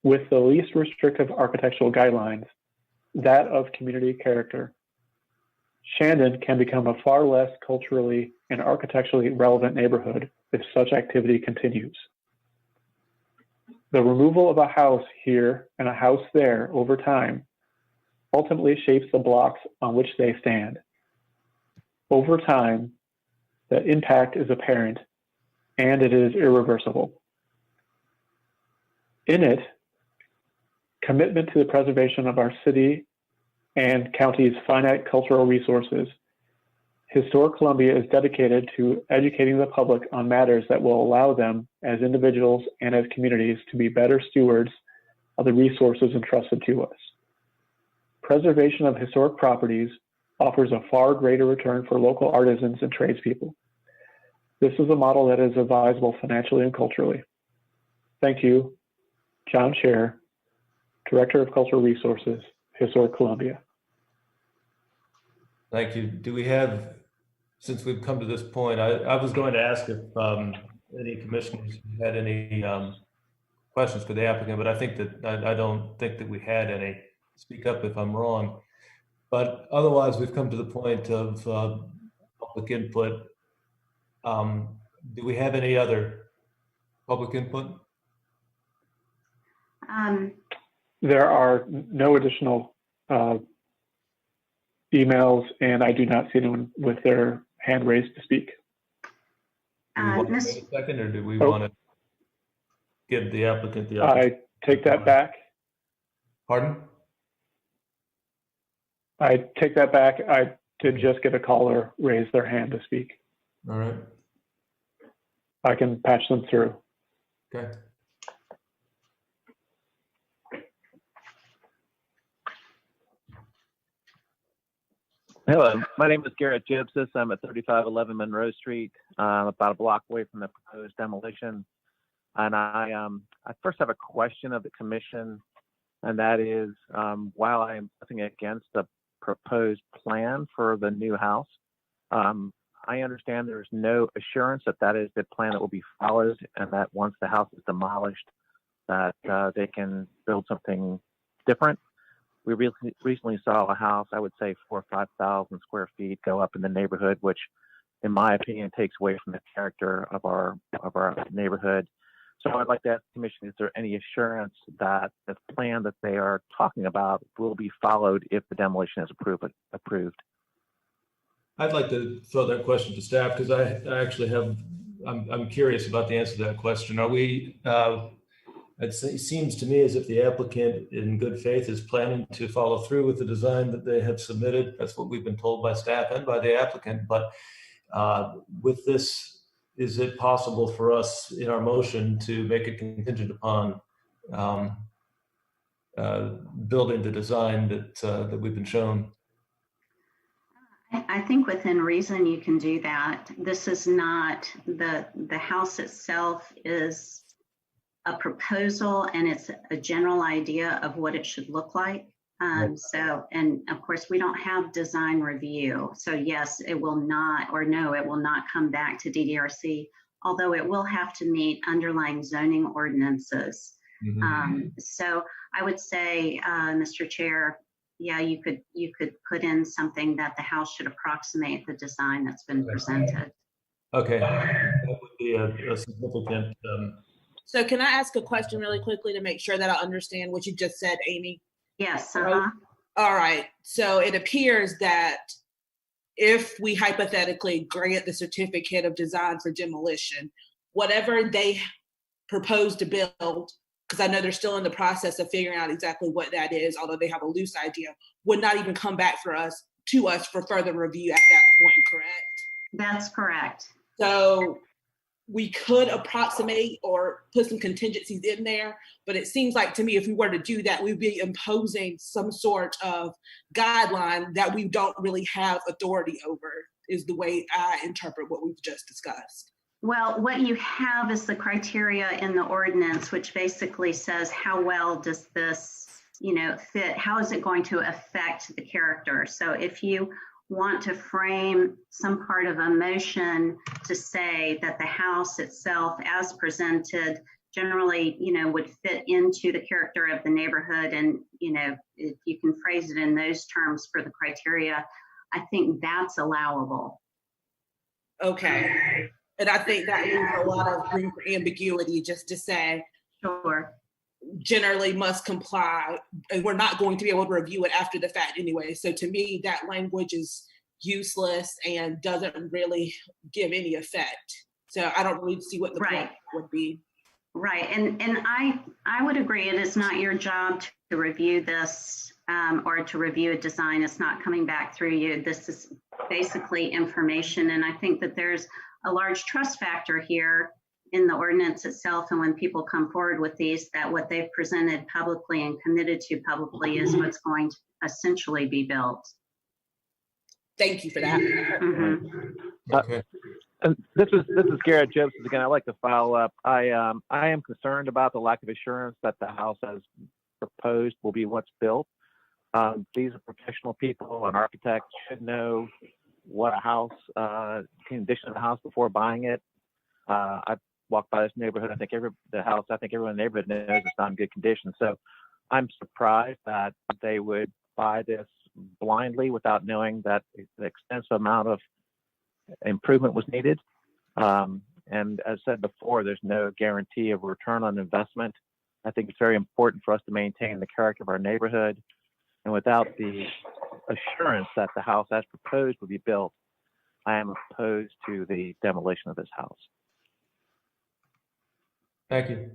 With the least restrictive architectural guidelines, that of community character, Shandon can become a far less culturally and architecturally relevant neighborhood if such activity continues. The removal of a house here and a house there over time ultimately shapes the blocks on which they stand. Over time, the impact is apparent and it is irreversible. In it, commitment to the preservation of our city and county's finite cultural resources, Historic Columbia is dedicated to educating the public on matters that will allow them as individuals and as communities to be better stewards of the resources entrusted to us. Preservation of historic properties offers a far greater return for local artisans and tradespeople. This is a model that is advisable financially and culturally. Thank you, John Scher, Director of Cultural Resources, Historic Columbia. Thank you. Do we have, since we've come to this point, I was going to ask if any commissioners had any questions for the applicant, but I think that I don't think that we had any. Speak up if I'm wrong. But otherwise, we've come to the point of public input. Do we have any other public input? There are no additional emails, and I do not see anyone with their hand raised to speak. Do we want to wait a second, or do we want to give the applicant the opportunity? I take that back. Pardon? I take that back. I to just get a caller raise their hand to speak. All right. I can patch them through. Okay. Hello, my name is Garrett Gibsis. I'm at 3511 Monroe Street, about a block away from the proposed demolition. And I first have a question of the commission, and that is, while I am nothing against the proposed plan for the new house, I understand there's no assurance that that is the plan that will be followed, and that once the house is demolished, that they can build something different. We recently saw a house, I would say 4,000 or 5,000 square feet, go up in the neighborhood, which, in my opinion, takes away from the character of our neighborhood. So I'd like to ask the commission: is there any assurance that the plan that they are talking about will be followed if the demolition is approved? I'd like to throw that question to staff because I actually have. I'm curious about the answer to that question. Are we? It seems to me as if the applicant in good faith is planning to follow through with the design that they have submitted. That's what we've been told by staff and by the applicant. But with this, is it possible for us in our motion to make it contingent upon building the design that we've been shown? I think within reason you can do that. This is not, the house itself is a proposal, and it's a general idea of what it should look like. So, and of course we don't have design review. So yes, it will not, or no, it will not come back to DDRC, although it will have to meet underlying zoning ordinances. So I would say, Mr. Chair, yeah, you could put in something that the house should approximate the design that's been presented. Okay, that would be a significant. So can I ask a question really quickly to make sure that I understand what you just said, Amy? Yes. All right. So it appears that if we hypothetically grant the certificate of design for demolition, whatever they propose to build, because I know they're still in the process of figuring out exactly what that is, although they have a loose idea, would not even come back to us for further review at that point, correct? That's correct. So we could approximate or put some contingencies in there, but it seems like to me, if we were to do that, we'd be imposing some sort of guideline that we don't really have authority over, is the way I interpret what we've just discussed. Well, what you have is the criteria in the ordinance, which basically says how well does this, fit? How is it going to affect the character? So if you want to frame some part of a motion to say that the house itself as presented generally, would fit into the character of the neighborhood, and, if you can phrase it in those terms for the criteria, I think that's allowable. Okay. And I think that leaves a lot of room for ambiguity, just to say, sure, generally must comply, and we're not going to be able to review it after the fact anyway. So to me, that language is useless and doesn't really give any effect. So I don't really see what the point would be. Right, and I would agree. It is not your job to review this or to review a design. It's not coming back through you. This is basically information, and I think that there's a large trust factor here in the ordinance itself, and when people come forward with these, that what they've presented publicly and committed to publicly is what's going to essentially be built. Thank you for that. Okay. This is Garrett Joseph again. I'd like to follow up. I am concerned about the lack of assurance that the house as proposed will be what's built. These are professional people, and architects should know what a house, condition of the house before buying it. I've walked by this neighborhood. I think everyone in the neighborhood knows it's not in good condition. So I'm surprised that they would buy this blindly without knowing that the extensive amount of improvement was needed. And as said before, there's no guarantee of return on investment. I think it's very important for us to maintain the character of our neighborhood. And without the assurance that the house as proposed will be built, I am opposed to the demolition of this house. Thank you.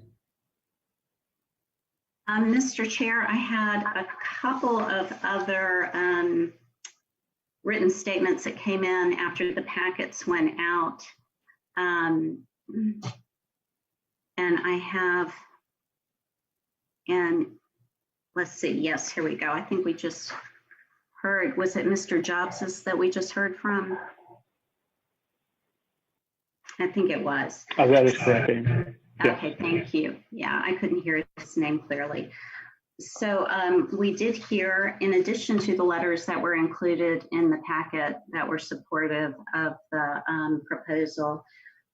Mr. Chair, I had a couple of other written statements that came in after the packets went out. And I have, and let's see, yes, here we go. I think we just heard, was it Mr. Jobs that we just heard from? I think it was. Oh, that is correct, Amy. Yeah. Okay, thank you. Yeah, I couldn't hear his name clearly. So we did hear, in addition to the letters that were included in the packet that were supportive of the proposal,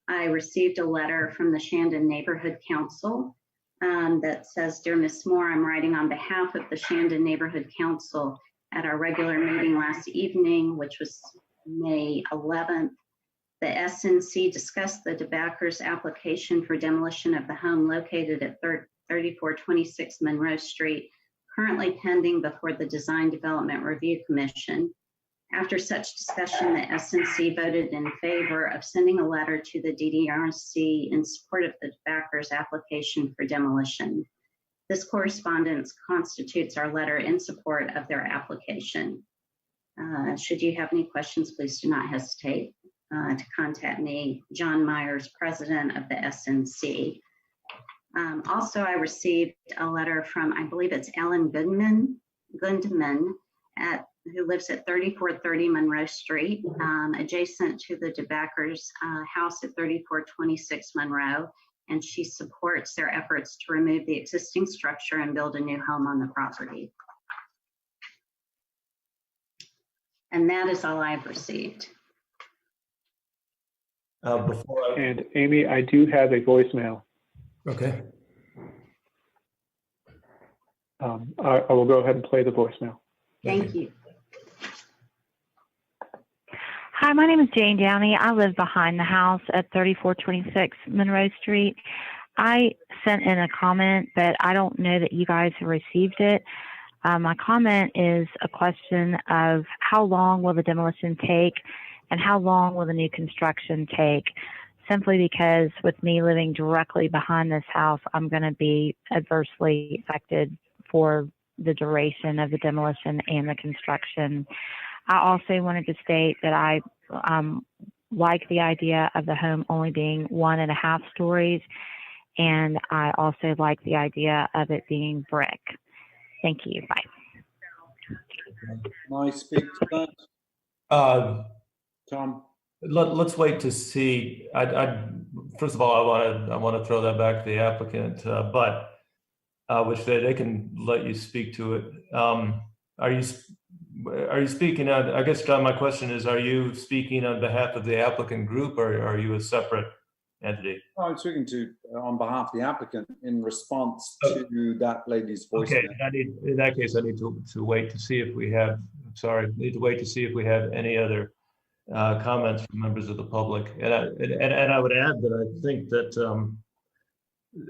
I received a letter from the Shandon Neighborhood Council that says, "Dear Ms. Moore, I'm writing on behalf of the Shandon Neighborhood Council. At our regular meeting last evening, which was May 11th, the SNC discussed the DeBackers application for demolition of the home located at 3426 Monroe Street, currently pending before the Design Development Review Commission. After such discussion, the SNC voted in favor of sending a letter to the DDRC in support of the DeBackers application for demolition. This correspondence constitutes our letter in support of their application. Should you have any questions, please do not hesitate to contact me, John Myers, president of the SNC. Also, I received a letter from, I believe it's Ellen Gundman, who lives at 3430 Monroe Street, adjacent to the DeBackers house at 3426 Monroe, and she supports their efforts to remove the existing structure and build a new home on the property. And that is all I've received. And Amy, I do have a voicemail. Okay. I will go ahead and play the voicemail. Thank you. Hi, my name is Jane Downey. I live behind the house at 3426 Monroe Street. I sent in a comment, but I don't know that you guys have received it. My comment is a question of how long will the demolition take and how long will the new construction take? Simply because with me living directly behind this house, I'm going to be adversely affected for the duration of the demolition and the construction. I also wanted to state that I like the idea of the home only being 1.5 stories, and I also like the idea of it being brick. Thank you. Bye. Can I speak to that? Tom? Let's wait to see. First of all, I want to throw that back to the applicant, but which they can let you speak to it. Are you speaking on, I guess, John, my question is, are you speaking on behalf of the applicant group, or are you a separate entity? I'm speaking on behalf of the applicant in response to that lady's voice. Okay, in that case, I need to wait to see if we have, need to wait to see if we have any other comments from members of the public. And I would add that I think that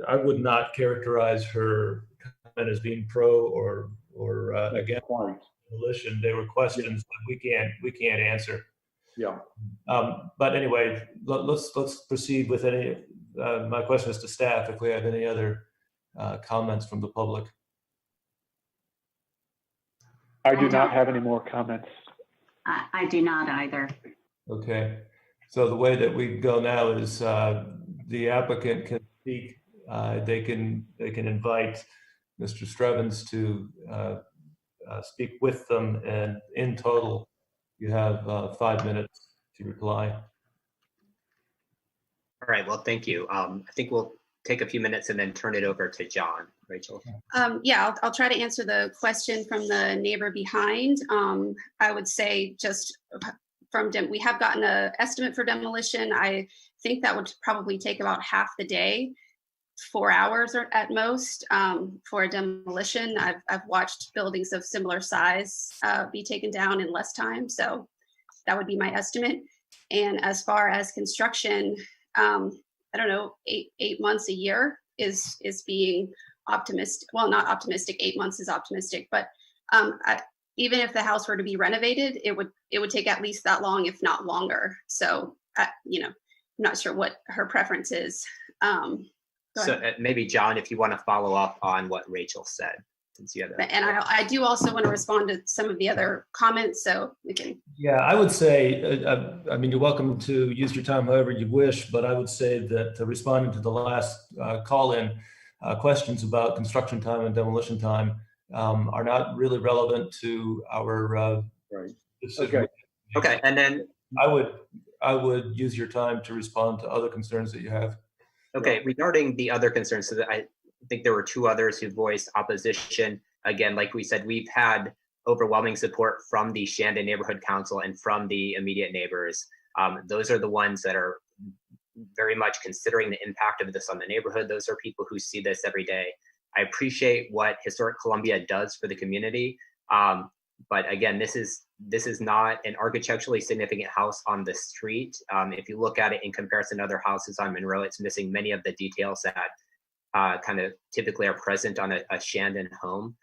I would not characterize her comment as being pro or against demolition. They were questions that we can't answer. Yeah. But anyway, let's proceed with any. My question is to staff if we have any other comments from the public. I do not have any more comments. I do not either. Okay. So the way that we go now is the applicant can speak. They can invite Mr. Strevens to speak with them, and in total, you have 5 minutes to reply. All right, well, thank you. I think we'll take a few minutes and then turn it over to John. Rachel? Yeah, I'll try to answer the question from the neighbor behind. I would say just we have gotten an estimate for demolition. I think that would probably take about half the day, 4 hours or at most for a demolition. I've watched buildings of similar size be taken down in less time, so that would be my estimate. And as far as construction, I don't know, 8 months a year is being optimistic. Well, not optimistic. 8 months is optimistic, but even if the house were to be renovated, it would take at least that long, if not longer. So, I'm not sure what her preference is. So maybe John, if you want to follow up on what Rachel said. since you had And I do also want to respond to some of the other comments, so we can. Yeah, I would say, I mean, you're welcome to use your time however you wish, but I would say that responding to the last call-in questions about construction time and demolition time are not really relevant to our decision. Okay, and then I would use your time to respond to other concerns that you have. Okay, regarding the other concerns, so that I think there were two others who voiced opposition. Again, like we said, we've had overwhelming support from the Shandon Neighborhood Council and from the immediate neighbors. Those are the ones that are very much considering the impact of this on the neighborhood. Those are people who see this every day. I appreciate what Historic Columbia does for the community. But again, this is not an architecturally significant house on the street. If you look at it in comparison to other houses on Monroe, it's missing many of the details that kind of typically are present on a Shandon home.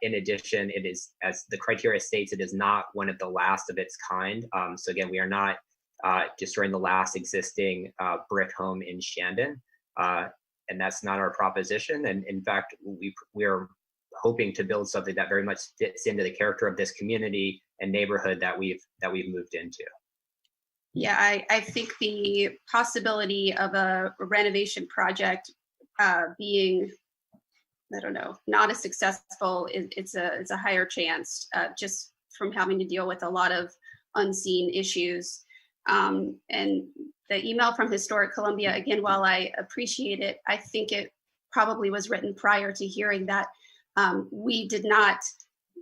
In addition, it is, as the criteria states, it is not one of the last of its kind. So again, we are not destroying the last existing brick home in Shandon. And that's not our proposition. And in fact, we are hoping to build something that very much fits into the character of this community and neighborhood that we've moved into. Yeah, I think the possibility of a renovation project being, I don't know, not as successful, it's a higher chance just from having to deal with a lot of unseen issues. And the email from Historic Columbia, again, while I appreciate it, I think it probably was written prior to hearing that we did not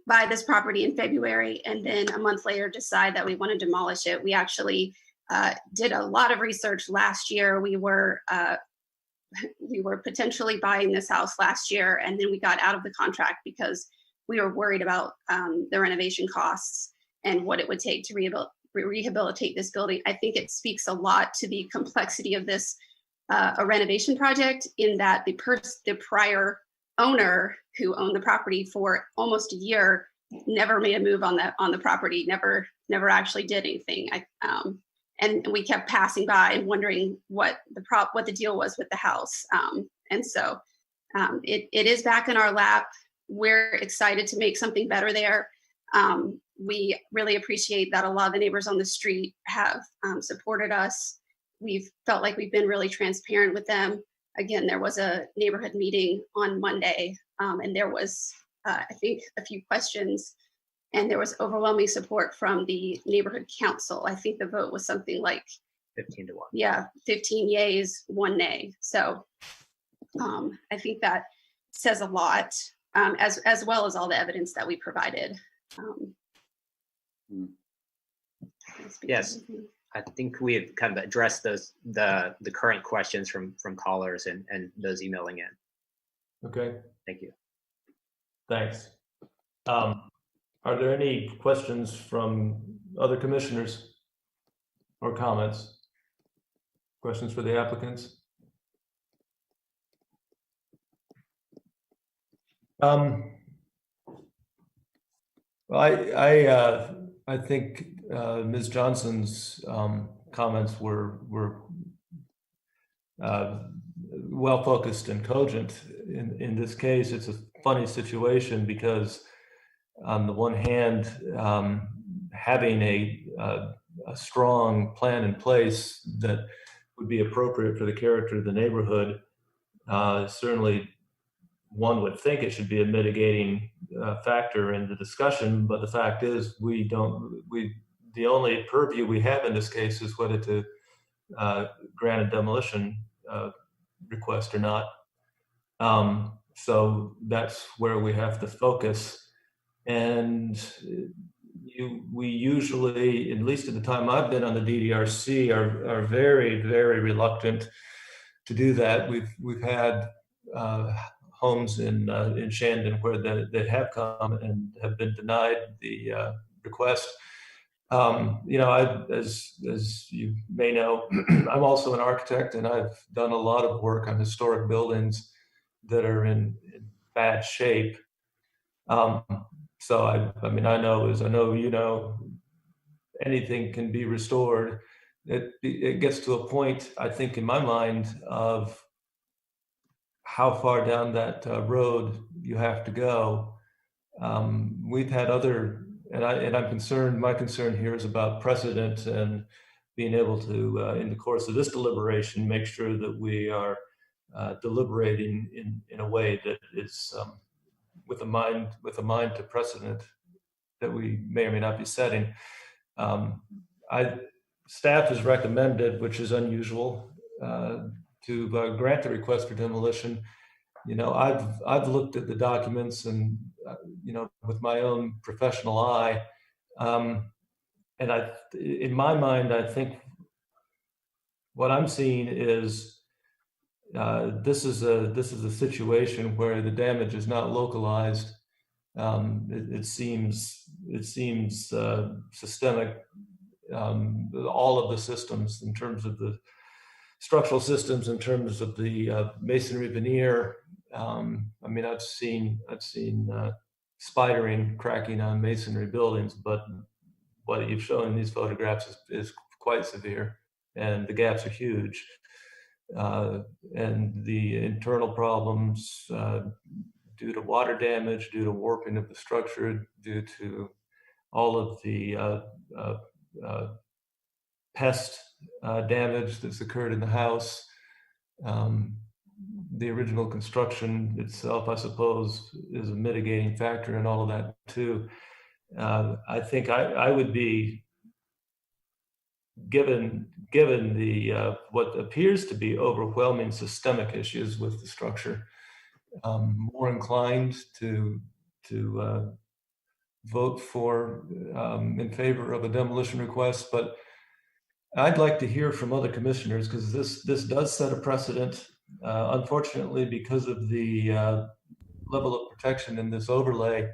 buy this property in February and then a month later decide that we want to demolish it. We actually did a lot of research last year. We were potentially buying this house last year, and then we got out of the contract because we were worried about the renovation costs and what it would take to rehabilitate this building. I think it speaks a lot to the complexity of this a renovation project, in that the prior owner who owned the property for almost a year never made a move on the property, never actually did anything. And we kept passing by and wondering what the deal was with the house. And so it is back in our lap. We're excited to make something better there. We really appreciate that a lot of the neighbors on the street have supported us. We've felt like we've been really transparent with them. Again, there was a neighborhood meeting on Monday, and there was, I think, a few questions, and there was overwhelming support from the neighborhood council. I think the vote was something like 15 to 1. Yeah, 15 yays, 1 nay. So I think that says a lot, as well as all the evidence that we provided. Yes, I think we have kind of addressed the current questions from callers and those emailing in. Okay. Thank you. Thanks. Are there any questions from other commissioners or comments? Questions for the applicants? Well, I think Ms. Johnson's comments were well focused and cogent. In this case, it's a funny situation because, on the one hand, having a strong plan in place that would be appropriate for the character of the neighborhood, certainly one would think it should be a mitigating factor in the discussion, but the fact is the only purview we have in this case is whether to grant a demolition request or not. So that's where we have to focus. And we usually, at least at the time I've been on the DDRC, are very, very reluctant to do that. We've had homes in Shandon where they have come and have been denied the request. As you may know, I'm also an architect, and I've done a lot of work on historic buildings that are in bad shape. So I know you know, anything can be restored. It gets to a point, I think, in my mind, of how far down that road you have to go. We've had other, and I'm concerned, my concern here is about precedent and being able to, in the course of this deliberation, make sure that we are deliberating in a way that is with a mind to precedent that we may or may not be setting. Staff has recommended, which is unusual, to grant the request for demolition. You know, I've looked at the documents and you know, with my own professional eye, and in my mind, I think what I'm seeing is this is a situation where the damage is not localized. It seems systemic. All of the systems, in terms of the structural systems, in terms of the masonry veneer. I mean, I've seen spidering, cracking on masonry buildings, but what you've shown in these photographs is quite severe, and the gaps are huge. And the internal problems due to water damage, due to warping of the structure, due to all of the pest damage that's occurred in the house. The original construction itself, I suppose, is a mitigating factor in all of that too. I think I would be, given the what appears to be overwhelming systemic issues with the structure, more inclined to vote for in favor of a demolition request. But I'd like to hear from other commissioners, because this does set a precedent. Unfortunately, because of the level of protection in this overlay,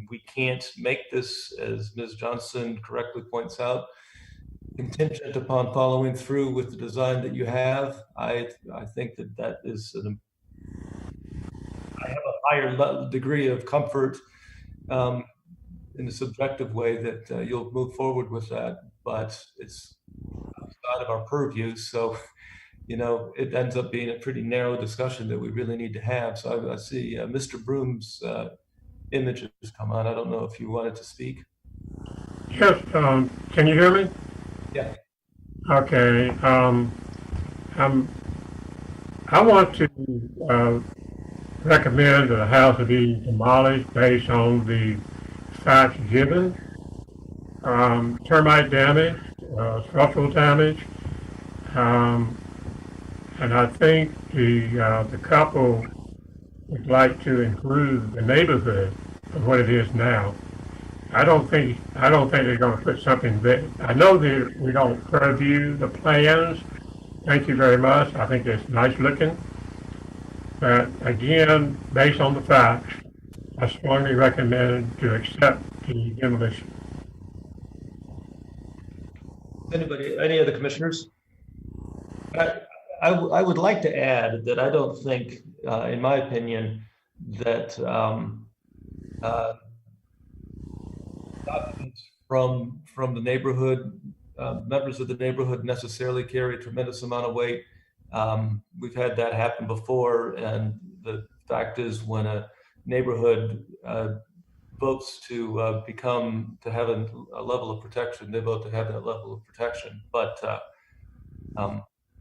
we can't make this, as Ms. Johnson correctly points out, contingent upon following through with the design that you have. I think that is I have a higher degree of comfort in a subjective way that you'll move forward with that, but it's outside of our purview. So, you know, it ends up being a pretty narrow discussion that we really need to have. So I see Mr. Broom's image has come on. I don't know if you wanted to speak. Yes, can you hear me? Yeah. Okay. I want to recommend that the house be demolished based on the facts given. Termite damage, structural damage, and I think the couple would like to improve the neighborhood of what it is now. I don't think they're going to put something that, I know that we don't preview the plans. Thank you very much. I think it's nice looking. But again, based on the facts, I strongly recommend to accept the demolition. Any other commissioners? I would like to add that I don't think, in my opinion, that documents from the neighborhood, members of the neighborhood necessarily carry a tremendous amount of weight. We've had that happen before, and the fact is, when a neighborhood votes to have a level of protection, they vote to have that level of protection. But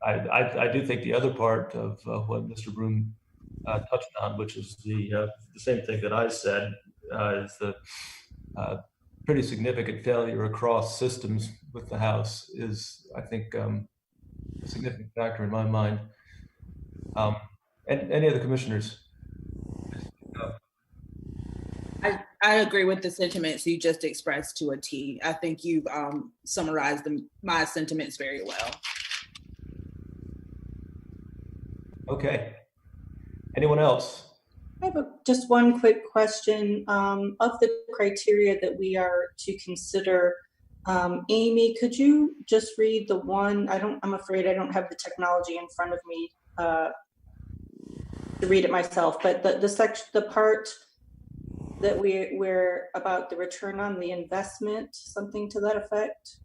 I do think the other part of what Mr. Broom touched on, which is the same thing that I said, is the pretty significant failure across systems with the house is, I think, a significant factor in my mind. And any other commissioners? I agree with the sentiments you just expressed to a T. I think you've summarized my sentiments very well. Okay. Anyone else? I have just one quick question. Of the criteria that we are to consider, Amy, could you just read the one? I'm afraid I don't have the technology in front of me to read it myself, but the part that we're about the return on the investment, something to that effect,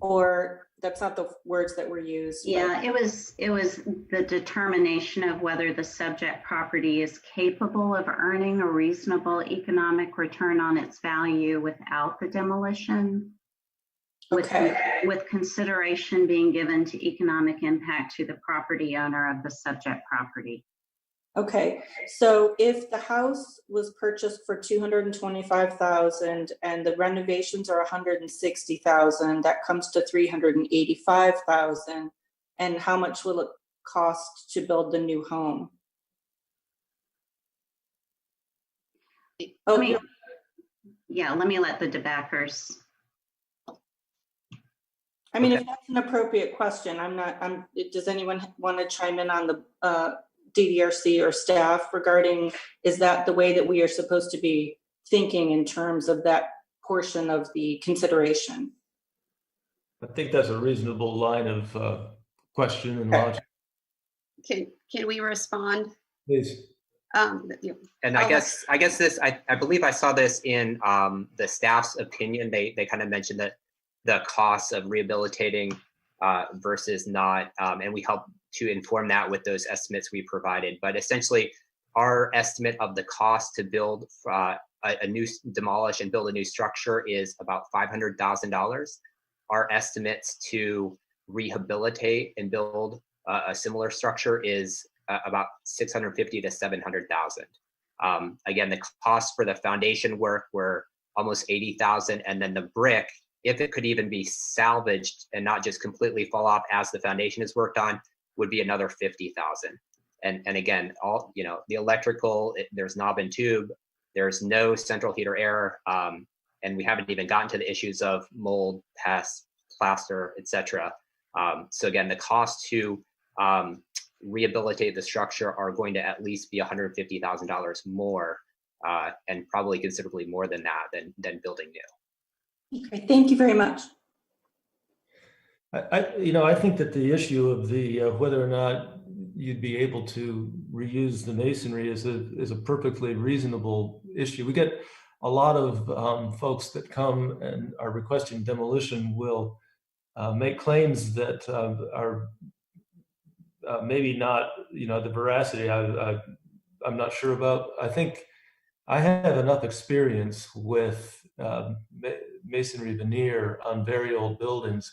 or that's not the words that were used. Yeah, it was the determination of whether the subject property is capable of earning a reasonable economic return on its value without the demolition. With consideration being given to economic impact to the property owner of the subject property. Okay, so if the house was purchased for $225,000 and the renovations are $160,000, that comes to $385,000. And how much will it cost to build the new home? Let me let the debackers. I mean, if that's an appropriate question, does anyone want to chime in on the DDRC or staff regarding, is that the way that we are supposed to be thinking in terms of that portion of the consideration? I think that's a reasonable line of question and logic. Can we respond? Please. And I guess this, I believe I saw this in the staff's opinion. They kind of mentioned that the costs of rehabilitating versus not, and we help to inform that with those estimates we provided. But essentially, our estimate of the cost to build a new, demolish and build a new structure is about $500,000. Our estimates to rehabilitate and build a similar structure is about $650,000 to $700,000. Again, the costs for the foundation work were almost $80,000, and then the brick, if it could even be salvaged and not just completely fall off as the foundation is worked on, would be another $50,000. And again, all, you know, the electrical, there's knob and tube, there's no central heat or air, and we haven't even gotten to the issues of mold, pests, plaster, etc. So again, the cost to rehabilitate the structure are going to at least be $150,000 more, and probably considerably more than that than building new. Okay, thank you very much. I think that the issue of the whether or not you'd be able to reuse the masonry is a perfectly reasonable issue. We get a lot of folks that come and are requesting demolition will make claims that are maybe not, the veracity I'm not sure about. I think I have enough experience with masonry veneer on very old buildings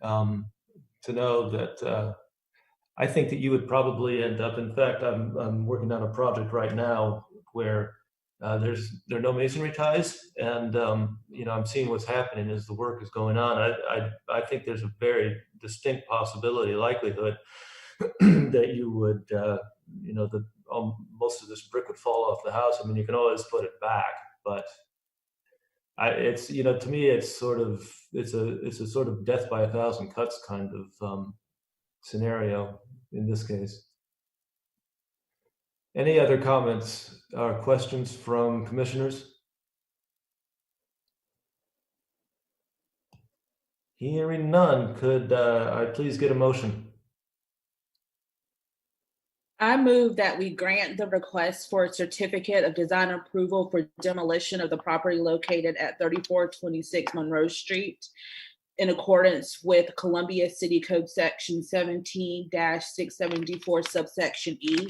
to know that I think that you would probably end up, in fact, I'm working on a project right now where there are no masonry ties, and I'm seeing what's happening as the work is going on. I think there's a very distinct possibility, likelihood that you would, most of this brick would fall off the house. I mean, you can always put it back, but it's, to me, it's a sort of death by a thousand cuts kind of scenario in this case. Any other comments or questions from commissioners? Hearing none, could I please get a motion? I move that we grant the request for a certificate of design approval for demolition of the property located at 3426 Monroe Street in accordance with Columbia City Code Section 17-674 subsection E.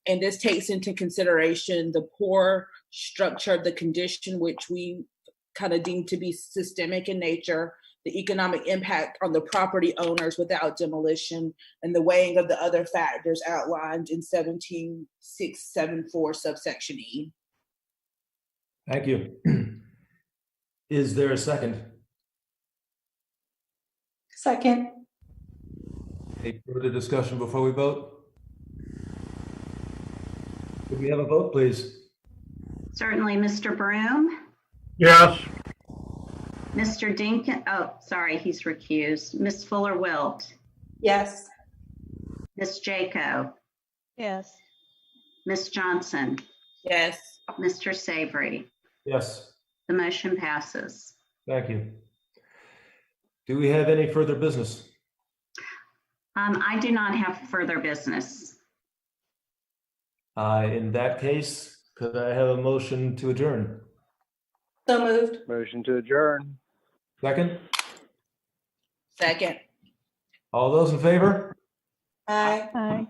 And this takes into consideration the poor structure of the condition, which we kind of deem to be systemic in nature, the economic impact on the property owners without demolition, and the weighing of the other factors outlined in 17-674 subsection E. Thank you. Is there a second? Second. Any further discussion before we vote? Could we have a vote, please? Certainly, Mr. Broom. Yes. Mr. Dinkin, oh, sorry, he's recused. Ms. Fuller-Wilt. Yes. Ms. Jaco. Yes. Ms. Johnson. Yes. Mr. Savory. Yes. The motion passes. Thank you. Do we have any further business? I do not have further business. In that case, could I have a motion to adjourn? So moved. Motion to adjourn. Second? Second. All those in favor? Aye. Aye.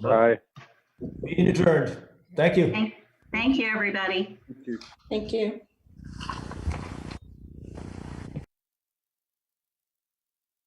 Aye. Meeting adjourned. Thank you. Thank you, everybody. Thank you. Thank you.